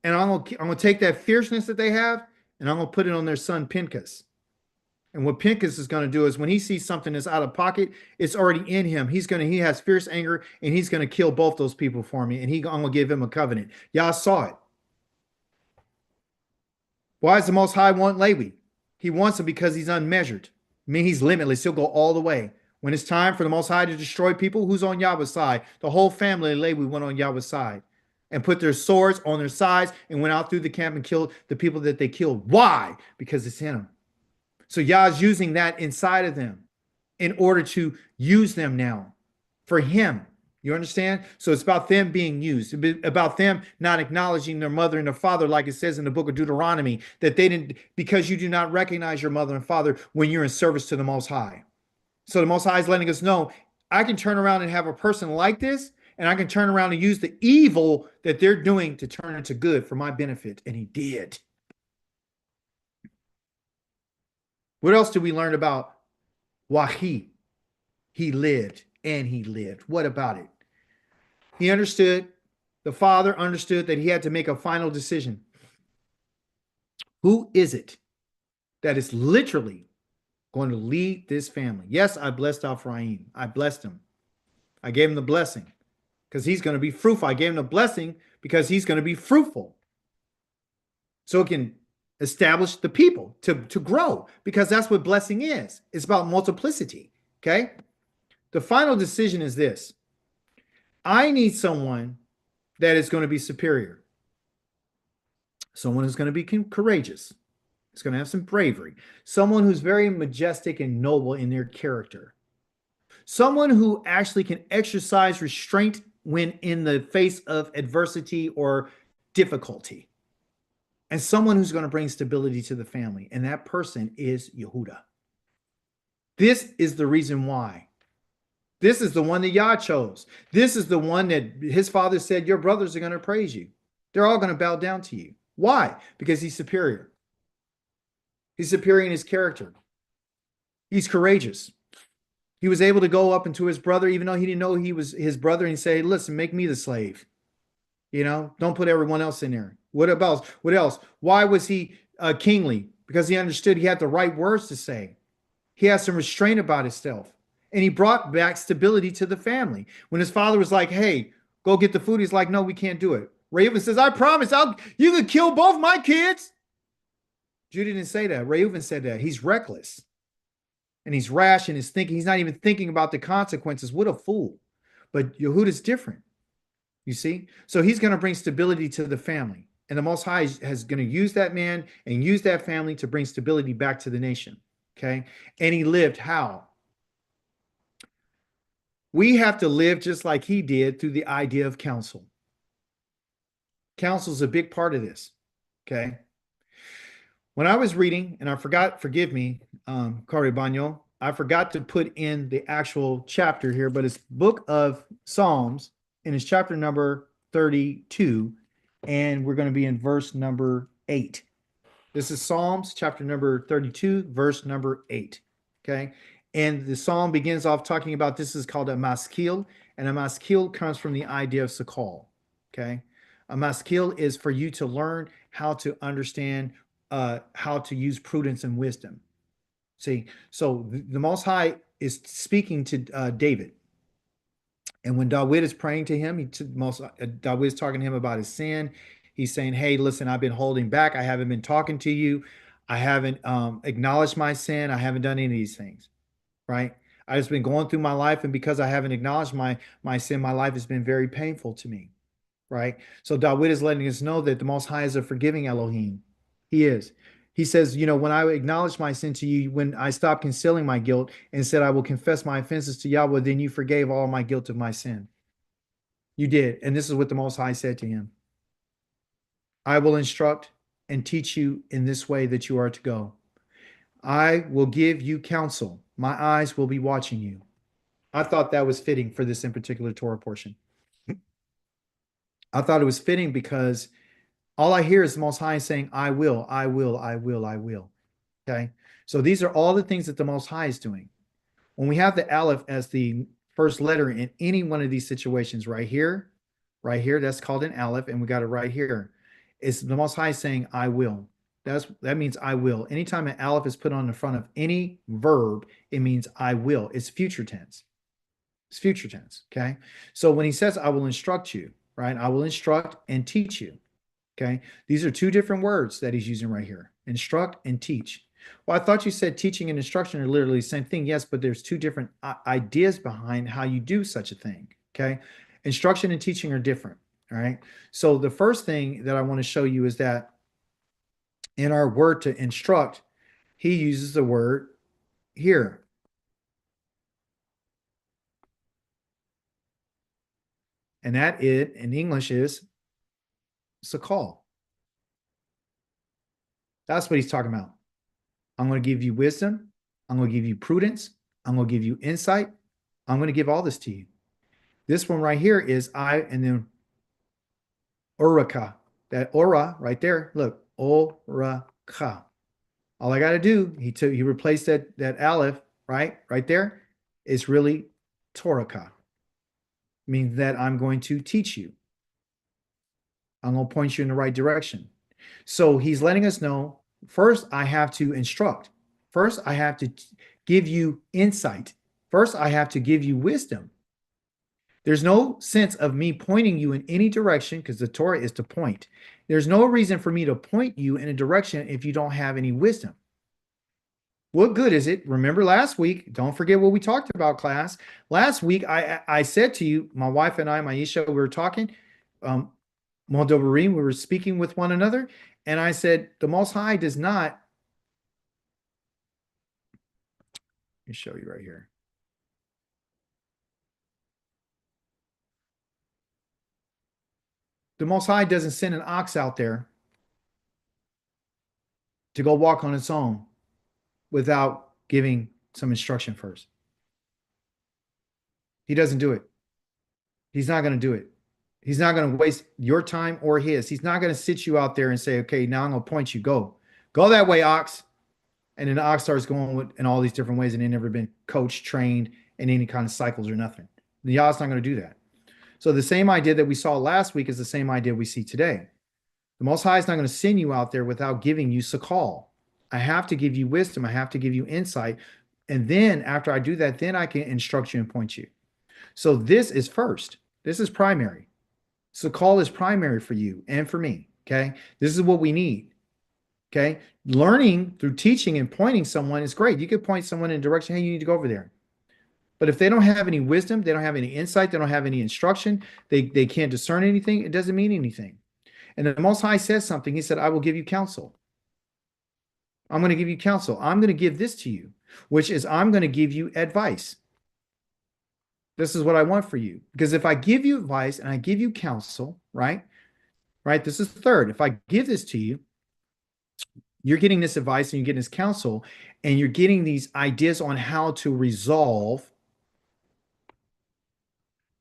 and I'm going to take that fierceness that they have, and I'm going to put it on their son Pinchas. And what Pinchas is going to do is when he sees something that's out of pocket, it's already in him. He has fierce anger, and he's going to kill both those people for me, and I'm going to give him a covenant. Y'all saw it. Why does the Most High want Levi? He wants him because he's unmeasured. I mean, he's limitless. He'll go all the way. When it's time for the Most High to destroy people, who's on Yahweh's side? The whole family of Levi went on Yahweh's side and put their swords on their sides and went out through the camp and killed the people that they killed. Why? Because it's in them. So Yah's using that inside of them in order to use them now for him. You understand? So it's about them being used, about them not acknowledging their mother and their father, like it says in the book of Deuteronomy, that they didn't, because you do not recognize your mother and father when you're in service to the Most High. So the Most High is letting us know, I can turn around and have a person like this, and I can turn around and use the evil that they're doing to turn into good for my benefit. And he did. What else do we learn about Wahi? He lived and he lived. What about it? He understood, the father understood that he had to make a final decision. Who is it that is literally going to lead this family? Yes, I blessed Ephraim. I blessed him. I gave him the blessing because he's going to be fruitful. I gave him the blessing because he's going to be fruitful. So it can establish the people to grow, because that's what blessing is. It's about multiplicity. Okay. The final decision is this. I need someone that is going to be superior. Someone who's going to be courageous. It's going to have some bravery. Someone who's very majestic and noble in their character. Someone who actually can exercise restraint when in the face of adversity or difficulty. And someone who's going to bring stability to the family. And that person is Yehuda. This is the reason why. This is the one that Yah chose. This is the one that his father said, your brothers are going to praise you. They're all going to bow down to you. Why? Because he's superior. He's superior in his character. He's courageous. He was able to go up into his brother, even though he didn't know he was his brother, and say, listen, make me the slave. Don't put everyone else in there. What else? What else? Why was he kingly? Because he understood he had the right words to say. He had some restraint about himself. And he brought back stability to the family. When his father was like, hey, go get the food, he's like, no, we can't do it. Reuben says, I promise, you could kill both my kids. Judah didn't say that. Reuben said that. He's reckless. And he's rash in his thinking. He's not even thinking about the consequences. What a fool. But Yehuda's different. You see? So he's going to bring stability to the family. And the Most High is going to use that man and use that family to bring stability back to the nation. Okay? And he lived how? We have to live just like he did through the idea of counsel. Counsel is a big part of this. Okay? When I was reading, and I forgot, forgive me, Corey Bagno, I forgot to put in the actual chapter here, but it's book of Psalms, and it's chapter number 32, and we're going to be in verse number 8. This is Psalms chapter number 32, verse number 8. Okay. And the psalm begins off talking about, this is called a maskil, and a maskil comes from the idea of sakal. Okay. A maskil is for you to learn how to understand how to use prudence and wisdom. See, so the Most High is speaking to David. And when David is praying to him, David is talking to him about his sin. He's saying, hey, listen, I've been holding back. I haven't been talking to you. I haven't acknowledged my sin. I haven't done any of these things, right? I've just been going through my life. And because I haven't acknowledged my sin, my life has been very painful to me, right? So David is letting us know that the Most High is a forgiving Elohim. He is. He says, when I acknowledged my sin to you, when I stopped concealing my guilt and said, I will confess my offenses to Yahweh, then you forgave all my guilt of my sin. You did. And this is what the Most High said to him. I will instruct and teach you in this way that you are to go. I will give you counsel. My eyes will be watching you. I thought that was fitting for this in particular Torah portion. I thought it was fitting because all I hear is the Most High saying, I will, I will, I will, I will. Okay. So these are all the things that the Most High is doing. When we have the Aleph as the first letter in any one of these situations, right here, that's called an Aleph, and we got it right here. It's the Most High saying, I will. That means I will. Anytime an Aleph is put on the front of any verb, it means I will. It's future tense. It's future tense. Okay. So when he says, I will instruct you, right? I will instruct and teach you. Okay. These are two different words that he's using right here. Instruct and teach. Well, I thought you said teaching and instruction are literally the same thing. Yes, but there's two different ideas behind how you do such a thing. Okay. Instruction and teaching are different. All right. So the first thing that I want to show you is that in our word to instruct, he uses the word here. And that it in English is sakal. That's what he's talking about. I'm going to give you wisdom. I'm going to give you prudence. I'm going to give you insight. I'm going to give all this to you. This one right here is I, and then Oraka. That ora right there. Look, Oraka. All I got to do, he replaced that aleph, right there. It's really Toraka. Means that I'm going to teach you. I'm going to point you in the right direction. So he's letting us know, first, I have to instruct. First, I have to give you insight. First, I have to give you wisdom. There's no sense of me pointing you in any direction because the Torah is to point. There's no reason for me to point you in a direction if you don't have any wisdom. What good is it? Remember last week, don't forget what we talked about, class. Last week, I said to you, my wife and I, Maisha, we were talking, Moldovarim, we were speaking with one another, and I said, the Most High does not, let me show you right here. The Most High doesn't send an ox out there to go walk on its own without giving some instruction first. He doesn't do it. He's not going to do it. He's not going to waste your time or his. He's not going to sit you out there and say, okay, now I'm going to point you. Go that way, ox. And then the ox starts going in all these different ways and they've never been coached, trained, in any kind of cycles or nothing. Yah's not going to do that. So the same idea that we saw last week is the same idea we see today. The Most High is not going to send you out there without giving you sakal. I have to give you wisdom. I have to give you insight. And then after I do that, then I can instruct you and point you. So this is first. This is primary. Sakal is primary for you and for me. Okay. This is what we need. Okay. Learning through teaching and pointing someone is great. You could point someone in a direction. Hey, you need to go over there. But if they don't have any wisdom, they don't have any insight, they don't have any instruction, they can't discern anything, it doesn't mean anything. And the Most High says something. He said, I will give you counsel. I'm going to give you counsel. I'm going to give this to you, which is I'm going to give you advice. This is what I want for you. Because if I give you advice and I give you counsel, right? This is the third. If I give this to you, you're getting this advice and you're getting this counsel, and you're getting these ideas on how to resolve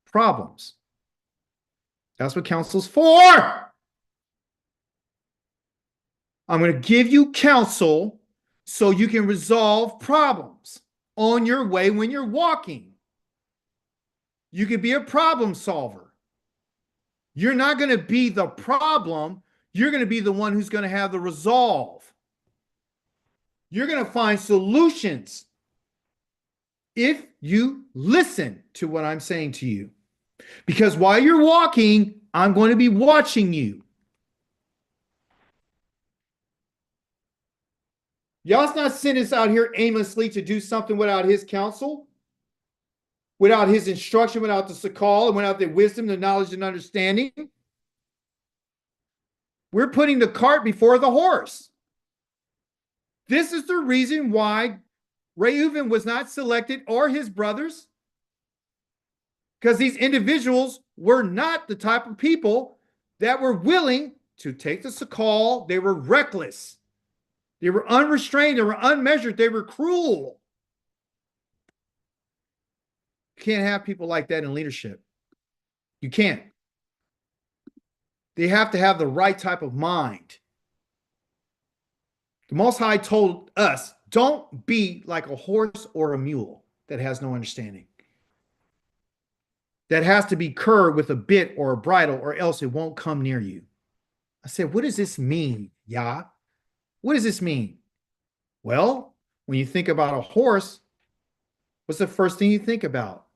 problems. That's what counsel's for. I'm going to give you counsel so you can resolve problems on your way when you're walking. You can be a problem solver. You're not going to be the problem. You're going to be the one who's going to have the resolve. You're going to find solutions if you listen to what I'm saying to you. Because while you're walking, I'm going to be watching you. Y'all's not sending us out here aimlessly to do something without his counsel, without his instruction, without the sakal, and without the wisdom, the knowledge, and understanding. We're putting the cart before the horse. This is the reason why Reuven was not selected, or his brothers, because these individuals were not the type of people that were willing to take the sakal. They were reckless. They were unrestrained. They were unmeasured. They were cruel. You can't have people like that in leadership. You can't. They have to have the right type of mind. The Most High told us, don't be like a horse or a mule that has no understanding. That has to be curbed with a bit or a bridle, or else it won't come near you. I said, what does this mean, Yah? What does this mean? Well, when you think about a horse, what's the first thing you think about?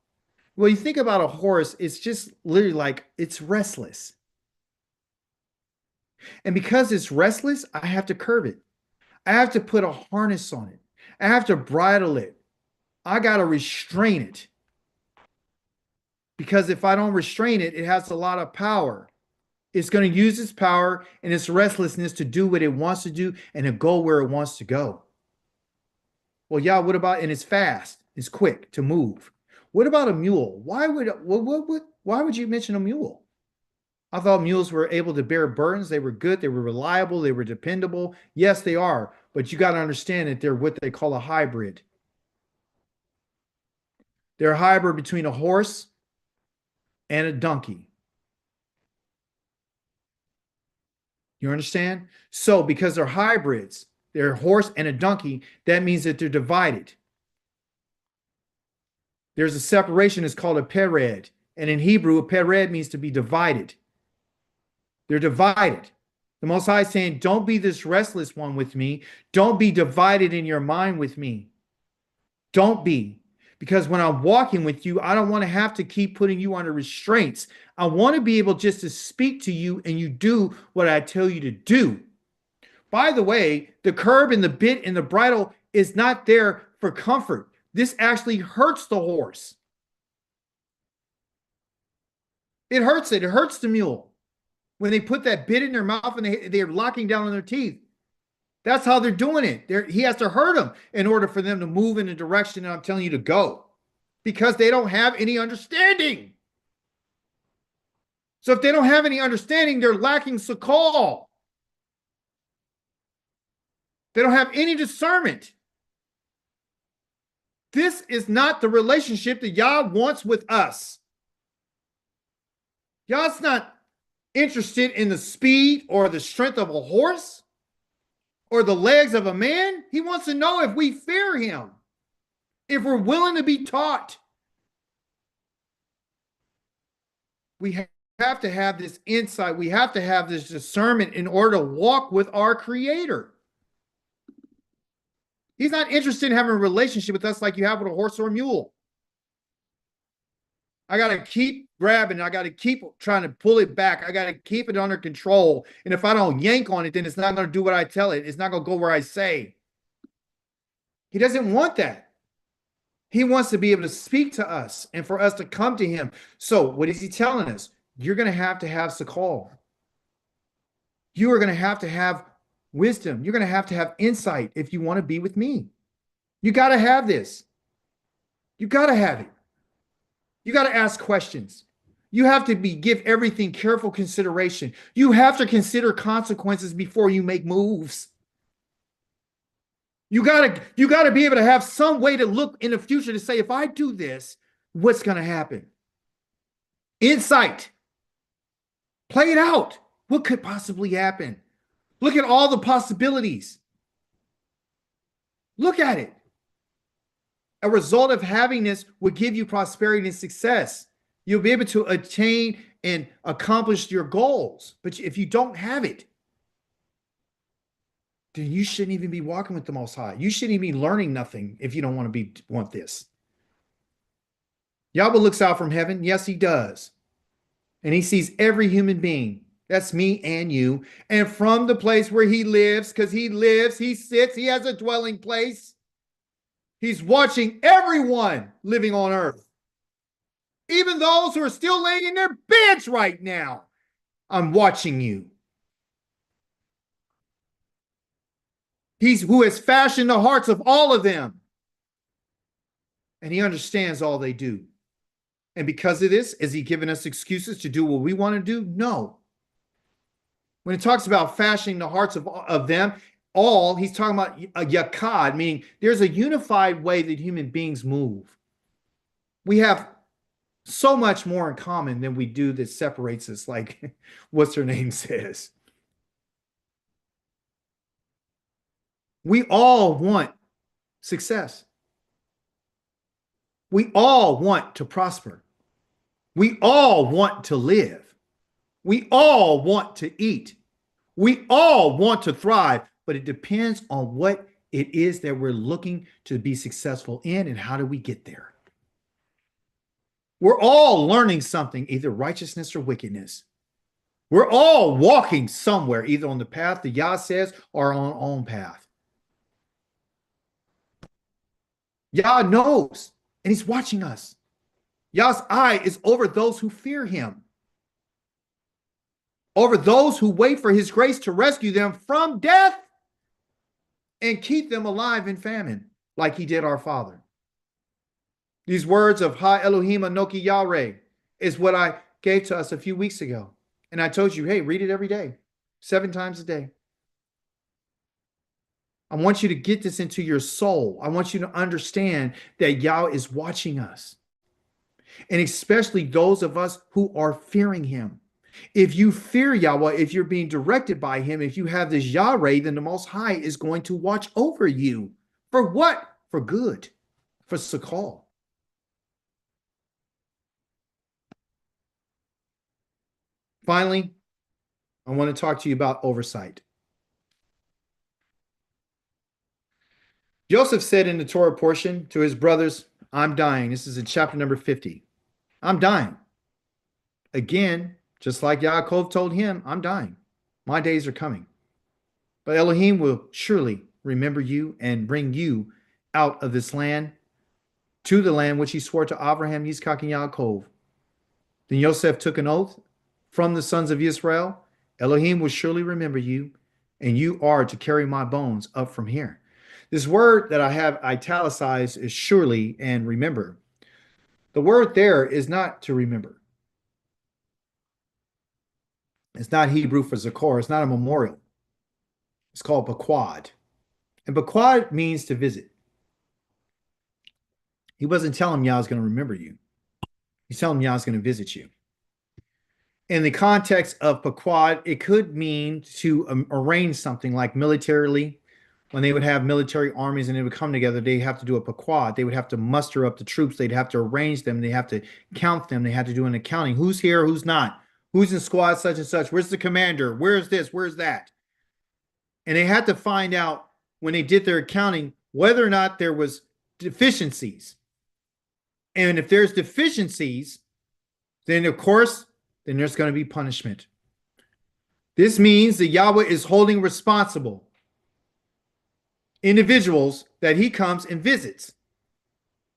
Well, you think about a horse, it's just literally like it's restless. And because it's restless, I have to curb it. I have to put a harness on it. I have to bridle it. I got to restrain it. Because if I don't restrain it, it has a lot of power. It's going to use its power and its restlessness to do what it wants to do and to go where it wants to go. Well, yeah, what about, and it's fast, it's quick to move. What about a mule? Why would you mention a mule? I thought mules were able to bear burdens. They were good. They were reliable. They were dependable. Yes, they are. But you got to understand that they're what they call a hybrid. They're a hybrid between a horse and a donkey. You understand? So because they're hybrids, they're a horse and a donkey, that means that they're divided. There's a separation, it's called a pered. And in Hebrew, a pered means to be divided. They're divided. The Most High is saying, don't be this restless one with me. Don't be divided in your mind with me. Don't be. Because when I'm walking with you, I don't want to have to keep putting you under restraints. I want to be able just to speak to you and you do what I tell you to do. By the way, the curb and the bit and the bridle is not there for comfort. This actually hurts the horse. It hurts it. It hurts the mule. When they put that bit in their mouth and they're locking down on their teeth. That's how they're doing it. He has to hurt them in order for them to move in the direction that I'm telling you to go. Because they don't have any understanding. So if they don't have any understanding, they're lacking sakal. They don't have any discernment. This is not the relationship that Yah wants with us. Yah's not interested in the speed or the strength of a horse or the legs of a man. He wants to know if we fear him, if we're willing to be taught, have to have this insight. We have to have this discernment in order to walk with our Creator. He's not interested in having a relationship with us like you have with a horse or a mule. I got to keep grabbing. I got to keep trying to pull it back. I got to keep it under control. And if I don't yank on it, then it's not going to do what I tell it. It's not going to go where I say. He doesn't want that. He wants to be able to speak to us and for us to come to him. So what is he telling us? You're going to have Sakal. You are going to have wisdom. You're going to have insight if you want to be with me. You got to have this. You got to have it. You got to ask questions. You have to give everything careful consideration. You have to consider consequences before you make moves. You got to be able to have some way to look in the future to say, if I do this, what's going to happen? Insight. Play it out. What could possibly happen? Look at all the possibilities. Look at it. A result of having this will give you prosperity and success. You'll be able to attain and accomplish your goals. But if you don't have it, then you shouldn't even be walking with the Most High. You shouldn't even be learning nothing if you don't want this. Yahweh looks out from heaven. Yes, he does. And he sees every human being. That's me and you. And from the place where he lives, because he lives, he sits, he has a dwelling place. He's watching everyone living on earth. Even those who are still laying in their beds right now. I'm watching you. He's who has fashioned the hearts of all of them. And he understands all they do. And because of this, is he giving us excuses to do what we want to do? No. When it talks about fashioning the hearts of them, all, he's talking about a yakad, meaning there's a unified way that human beings move. We have so much more in common than we do that separates us, like what's her name says. We all want success. We all want to prosper. We all want to live. We all want to eat. We all want to thrive, but it depends on what it is that we're looking to be successful in and how do we get there. We're all learning something, either righteousness or wickedness. We're all walking somewhere, either on the path that Yah says or on our own path. Yah knows, and he's watching us. Yah's eye is over those who fear him, over those who wait for his grace to rescue them from death and keep them alive in famine, like he did our father. These words of Ha Elohim Anoki Yahweh is what I gave to us a few weeks ago. And I told you, hey, read it every day, 7 times a day. I want you to get this into your soul. I want you to understand that Yah is watching us. And especially those of us who are fearing him. If you fear Yahweh, if you're being directed by him, if you have this Yahweh, then the Most High is going to watch over you. For what? For good. For Sakal. Finally, I want to talk to you about oversight. Joseph said in the Torah portion to his brothers, I'm dying. This is in chapter number 50. I'm dying. Again, just like Yaakov told him, I'm dying. My days are coming. But Elohim will surely remember you and bring you out of this land to the land which he swore to Abraham, Yitzchak, and Yaakov. Then Yosef took an oath from the sons of Israel. Elohim will surely remember you, and you are to carry my bones up from here. This word that I have italicized is surely and remember. The word there is not to remember. It's not Hebrew for Zakor. It's not a memorial. It's called Baquad. And Baquad means to visit. He wasn't telling him Yah's going to remember you. He's telling him Yah's going to visit you. In the context of Baquad, it could mean to arrange something like militarily when they would have military armies and they would come together, they have to do a pequod. They would have to muster up the troops. They'd have to arrange them. They have to count them. They had to do an accounting. Who's here? Who's not? Who's in squad such and such? Where's the commander? Where's this? Where's that? And they had to find out when they did their accounting whether or not there was deficiencies. And if there's deficiencies, then of course, then there's going to be punishment. This means that Yahweh is holding responsible individuals that he comes and visits.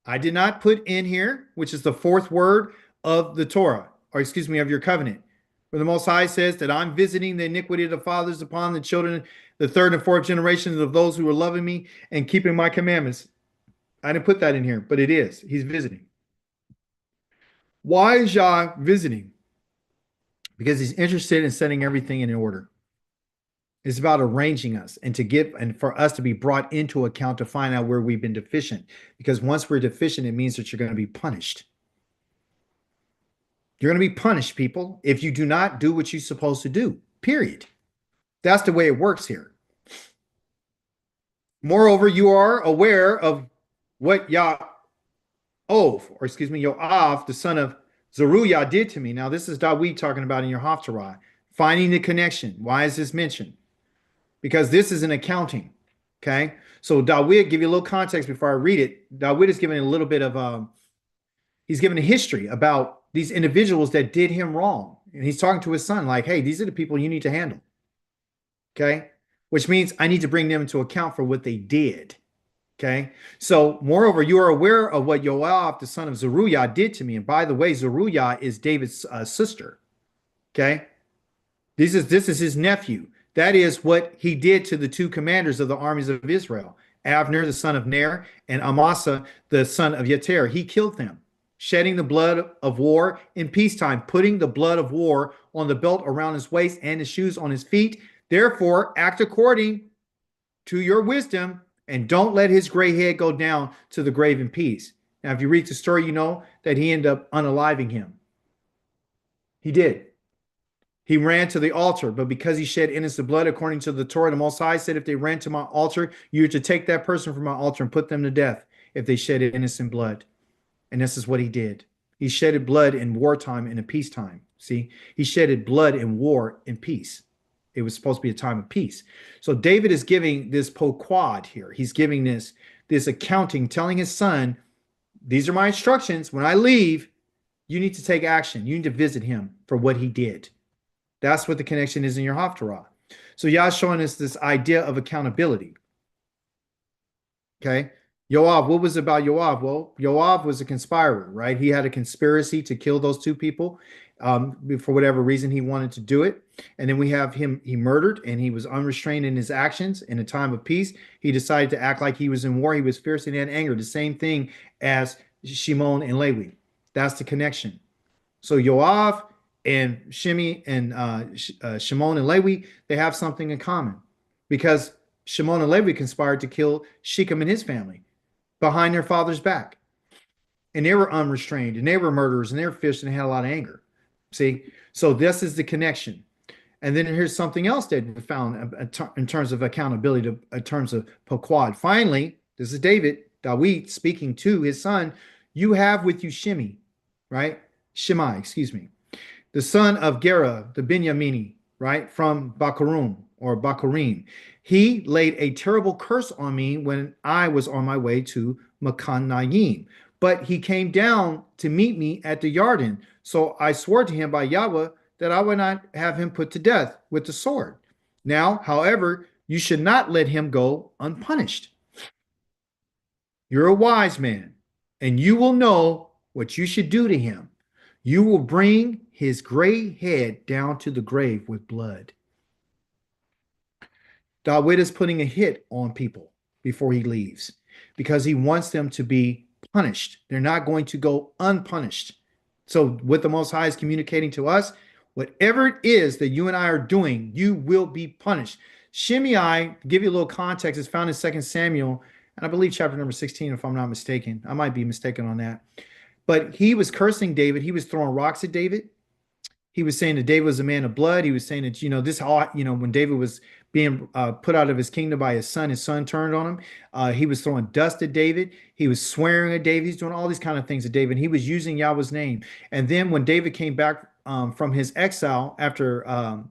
I did not put in here, which is the fourth word of the Torah, or excuse me, of your covenant, where the Most High says that I'm visiting the iniquity of the fathers upon the children, the third and fourth generations of those who are loving me and keeping my commandments. I didn't put that in here, but it is. He's visiting. Why is Yah visiting? Because he's interested in setting everything in order. It's about arranging us and to give and for us to be brought into account to find out where we've been deficient. Because once we're deficient, it means that you're going to be punished. You're going to be punished, people, if you do not do what you're supposed to do, period. That's the way it works here. Moreover, you are aware of what Yoav, the son of Zeruiah, did to me. Now, this is Dawid talking about in your Haftarah, finding the connection. Why is this mentioned? Because this is an accounting, okay? So Dawid, give you a little context before I read it. Dawid is giving a little bit of, he's giving a history about these individuals that did him wrong. And he's talking to his son like, hey, these are the people you need to handle, okay? Which means I need to bring them into account for what they did, okay? So moreover, you are aware of what Yoav, the son of Zeruiah, did to me. And by the way, Zeruiah is David's sister, okay? This is his nephew. That is what he did to the two commanders of the armies of Israel, Abner, the son of Ner, and Amasa, the son of Yeter. He killed them, shedding the blood of war in peacetime, putting the blood of war on the belt around his waist and his shoes on his feet. Therefore, act according to your wisdom and don't let his gray head go down to the grave in peace. Now, if you read the story, you know that he ended up unaliving him. He did. He ran to the altar, but because he shed innocent blood, according to the Torah, the Most High said, if they ran to my altar, you are to take that person from my altar and put them to death if they shed innocent blood. And this is what he did. He shedded blood in wartime and in peacetime. See, he shedded blood in war and peace. It was supposed to be a time of peace. So David is giving this poquad here. He's giving this accounting, telling his son, these are my instructions. When I leave, you need to take action. You need to visit him for what he did. That's what the connection is in your Haftarah. So Yah's showing us this idea of accountability. Okay. Yoav, what was about Yoav? Well, Yoav was a conspirator, right? He had a conspiracy to kill those two people. For whatever reason, he wanted to do it. And then we have him, he murdered, and he was unrestrained in his actions. In a time of peace, he decided to act like he was in war. He was fierce and had anger. The same thing as Shimon and Levi. That's the connection. So Yoav and Shimei and Shimon and Levi, they have something in common, because Shimon and Levi conspired to kill Shechem and his family behind their father's back. And they were unrestrained, and they were murderers, and they were fierce, and they had a lot of anger. See? So this is the connection. And then here's something else that we found in terms of accountability, in terms of Poquad. Finally, this is Dawid speaking to his son. You have with you Shimei, right? Shimei, excuse me. The son of Gera, the Binyamini, right? From Bakurim or Bakurim. He laid a terrible curse on me when I was on my way to Makanayim. But he came down to meet me at the Yarden. So I swore to him by Yahweh that I would not have him put to death with the sword. Now, however, you should not let him go unpunished. You're a wise man, and you will know what you should do to him. You will bring his gray head down to the grave with blood. Dawid is putting a hit on people before he leaves because he wants them to be punished. They're not going to go unpunished. So what the Most High is communicating to us, whatever it is that you and I are doing, you will be punished. Shimei, to give you a little context, is found in 2 Samuel, and I believe chapter number 16, if I'm not mistaken. I might be mistaken on that. But he was cursing David. He was throwing rocks at David. He was saying that David was a man of blood. He was saying that, this all, when David was being put out of his kingdom by his son. His son turned on him. He was throwing dust at David. He was swearing at David. He's doing all these kind of things at David. He was using Yahweh's name. And then when David came back from his exile after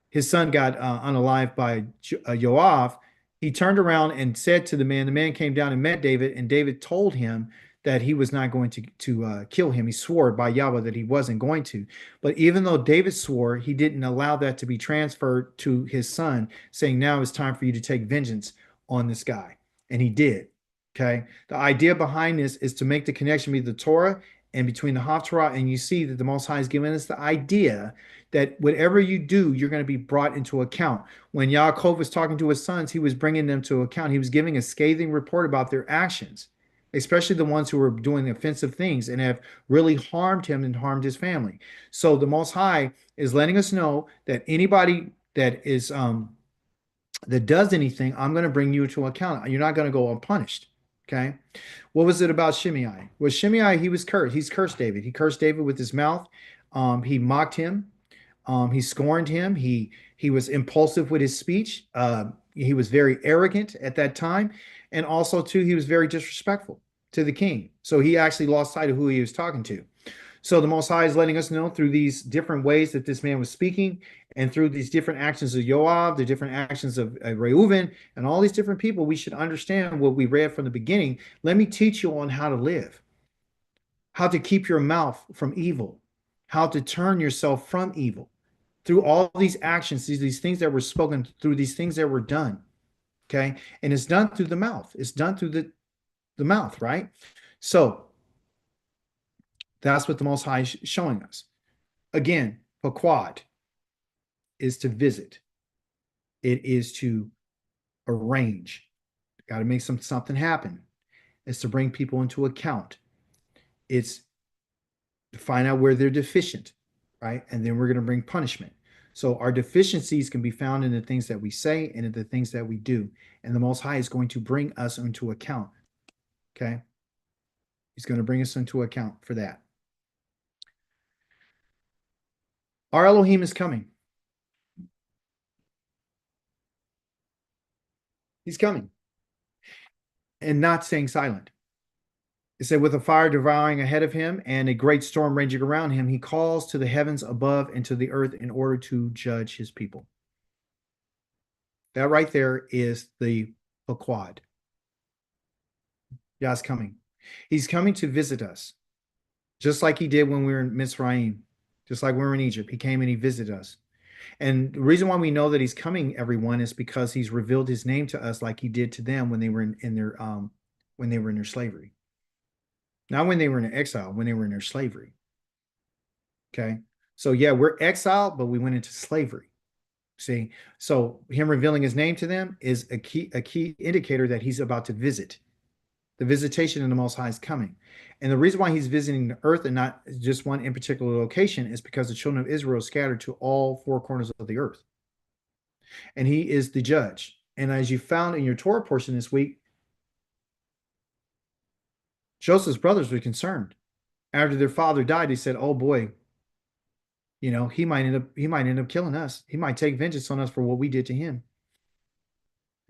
his son got unalived by Joab, he turned around and said to the man, the man came down and met David, and David told him that he was not going to kill him. He swore by Yahweh that he wasn't going to. But even though David swore, he didn't allow that to be transferred to his son, saying, now it's time for you to take vengeance on this guy. And he did. Okay. The idea behind this is to make the connection between the Torah and between the Haftarah. And you see that the Most High has given us the idea that whatever you do, you're going to be brought into account. When Yaakov was talking to his sons, he was bringing them to account. He was giving a scathing report about their actions, especially the ones who were doing offensive things and have really harmed him and harmed his family. So the Most High is letting us know that anybody that is that does anything, I'm going to bring you to account. You're not going to go unpunished. Okay. What was it about Shimei? Well, Shimei, he was cursed. He's cursed David. He cursed David with his mouth. He mocked him. He scorned him. He was impulsive with his speech. He was very arrogant at that time. And also, too, he was very disrespectful to the king. So he actually lost sight of who he was talking to. So the Most High is letting us know through these different ways that this man was speaking, and through these different actions of Joab, the different actions of Reuven, and all these different people, we should understand what we read from the beginning. Let me teach you on how to live, how to keep your mouth from evil, how to turn yourself from evil through all these actions, these things that were spoken, through these things that were done. Okay. And it's done through the mouth. It's done through the mouth, right? So that's what the Most High is showing us. Again, Paquad is to visit. It is to arrange. Got to make something happen. It's to bring people into account. It's to find out where they're deficient, right? And then we're going to bring punishment. So our deficiencies can be found in the things that we say and in the things that we do. And the Most High is going to bring us into account. Okay? He's going to bring us into account for that. Our Elohim is coming. He's coming. And not staying silent. It said, with a fire devouring ahead of him and a great storm raging around him, he calls to the heavens above and to the earth in order to judge his people. That right there is the Paquad. Yah's coming. He's coming to visit us, just like he did when we were in Mitzrayim, just like we were in Egypt. He came and he visited us. And the reason why we know that he's coming, everyone, is because he's revealed his name to us like he did to them when they were in their slavery. Not when they were in exile, when they were in their slavery. Okay. So yeah, we're exiled, but we went into slavery. See, so him revealing his name to them is a key indicator that he's about to visit. The visitation of the Most High is coming. And the reason why he's visiting the earth and not just one in particular location is because the children of Israel are scattered to all four corners of the earth. And he is the judge. And as you found in your Torah portion this week, Joseph's brothers were concerned. After their father died, he said, oh boy, you know, he might end up killing us. He might take vengeance on us for what we did to him.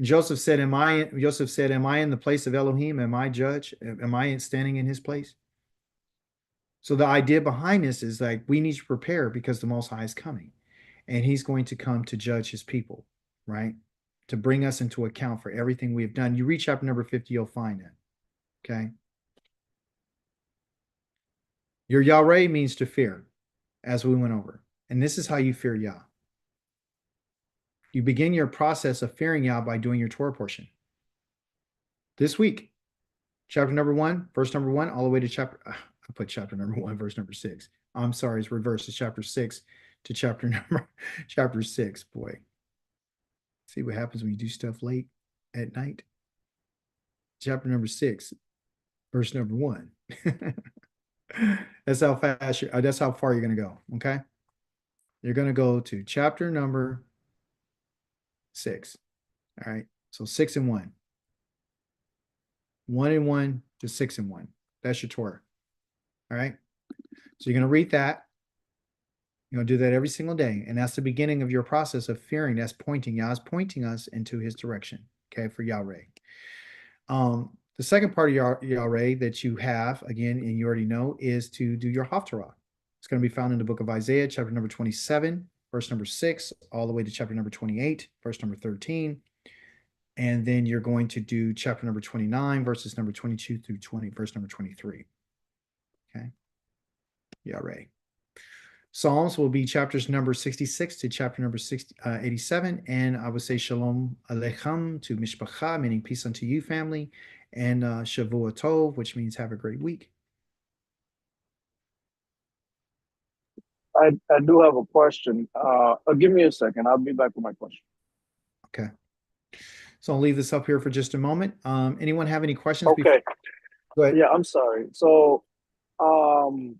Joseph said, am I in the place of Elohim? Am I judge? Am I standing in his place? So the idea behind this is like, we need to prepare because the Most High is coming, and he's going to come to judge his people, right? To bring us into account for everything we have done. You read chapter number 50, you'll find that. Okay. Your Yahweh means to fear, as we went over. And this is how you fear Yah. You begin your process of fearing Yah by doing your Torah portion. This week, chapter number 1, verse number 1, all the way to I put chapter number 1, verse number 6. I'm sorry, it's reversed. It's chapter 6 to chapter 6. Boy, see what happens when you do stuff late at night. Chapter number 6, verse number 1. That's how fast that's how far you're going to go. Okay. You're going to go to chapter number 6. All right. So 6 and 1. 1 and 1 to 6 and 1. That's your Torah. All right. So you're going to read that. You're going to do that every single day. And that's the beginning of your process of fearing. That's pointing. Yah's pointing us into his direction. Okay, for Yahweh. The second part of Yahweh that you have, again, and you already know, is to do your Haftarah. It's going to be found in the book of Isaiah, chapter number 27, verse number 6, all the way to chapter number 28, verse number 13. And then you're going to do chapter number 29, verses number 22 through 20, verse number 23. Okay. Yahweh. Psalms will be chapters number 66 to chapter number 87. And I would say Shalom Aleichem to Mishpacha, meaning peace unto you, family. And Shavua Tov, which means have a great week. I do have a question. Give me a second. I'll be back with my question. Okay. So I'll leave this up here for just a moment. Anyone have any questions? Okay. Go ahead. Yeah, I'm sorry. So, I'm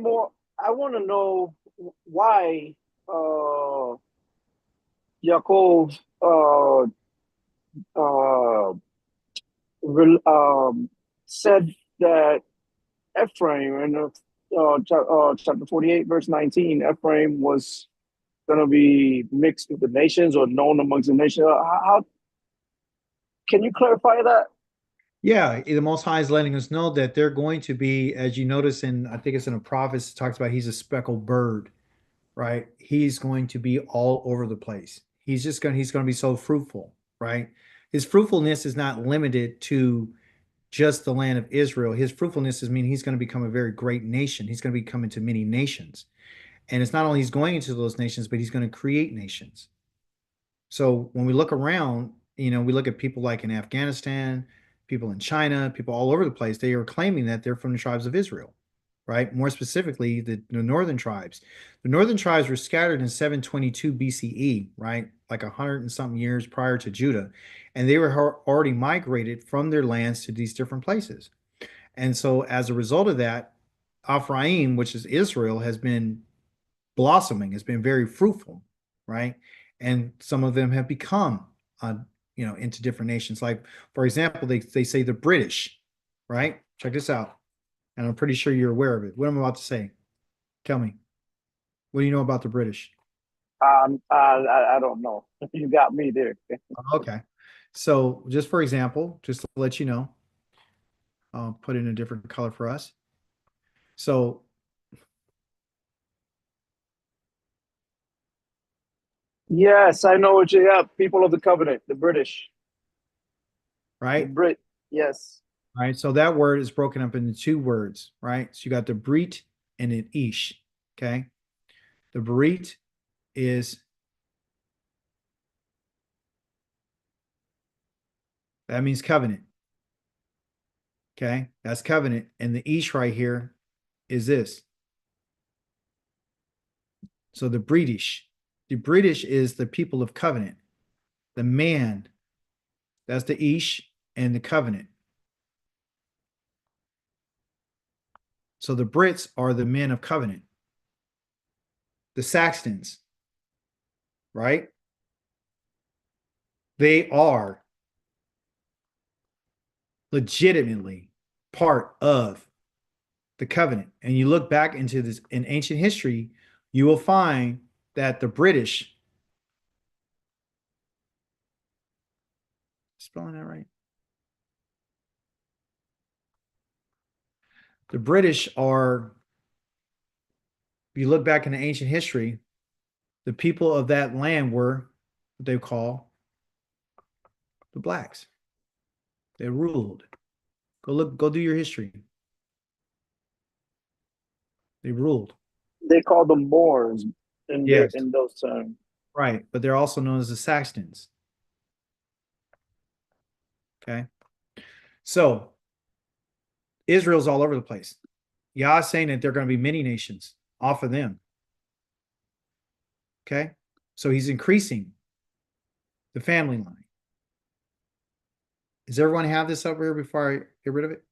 more. I want to know why Yaakov said that Ephraim in chapter 48, verse 19, Ephraim was going to be mixed with the nations or known amongst the nations. How can you clarify that? Yeah, the Most High is letting us know that they're going to be, as you notice in, I think it's in the prophets, it talks about he's a speckled bird, right? He's going to be all over the place. He's going to be so fruitful, right? His fruitfulness is not limited to just the land of Israel. His fruitfulness is mean he's going to become a very great nation. He's going to become into many nations. And it's not only he's going into those nations, but he's going to create nations. So when we look around, we look at people like in Afghanistan, people in China, people all over the place, they are claiming that they're from the tribes of Israel, right? More specifically, the northern tribes. The northern tribes were scattered in 722 BCE, right? Like 100 and something years prior to Judah. And they were already migrated from their lands to these different places. And so as a result of that, Ephraim, which is Israel, has been blossoming, has been very fruitful, right? And some of them have become, into different nations. Like, for example, they say the British, right? Check this out. And I'm pretty sure you're aware of it. What I'm about to say. Tell me. What do you know about the British? I don't know. You got me there. Okay. So just for example, just to let you know, I'll put in a different color for us. So Yes, I know what you have. People of the covenant, the British. right? The Brit, yes. Right. So that word is broken up into two words, right? So you got the Brit and an Ish. Okay. The Brit is that means covenant. Okay. That's covenant. And the Ish right here is this. So the British is the people of covenant. The man, that's the Ish and the covenant. So the Brits are the men of covenant. The Saxons, right? They are legitimately part of the covenant. And you look back into this in ancient history, you will find that the British, spelling that right? The British are, if you look back into ancient history, the people of that land were what they call the blacks. They ruled. Go do your history. They ruled. They call them Moors in Yes. in those terms. Right. But they're also known as the Saxons. Okay. So Israel's all over the place. Yah is saying that there are going to be many nations off of them. Okay. So he's increasing the family line. Does everyone have this over here before I get rid of it?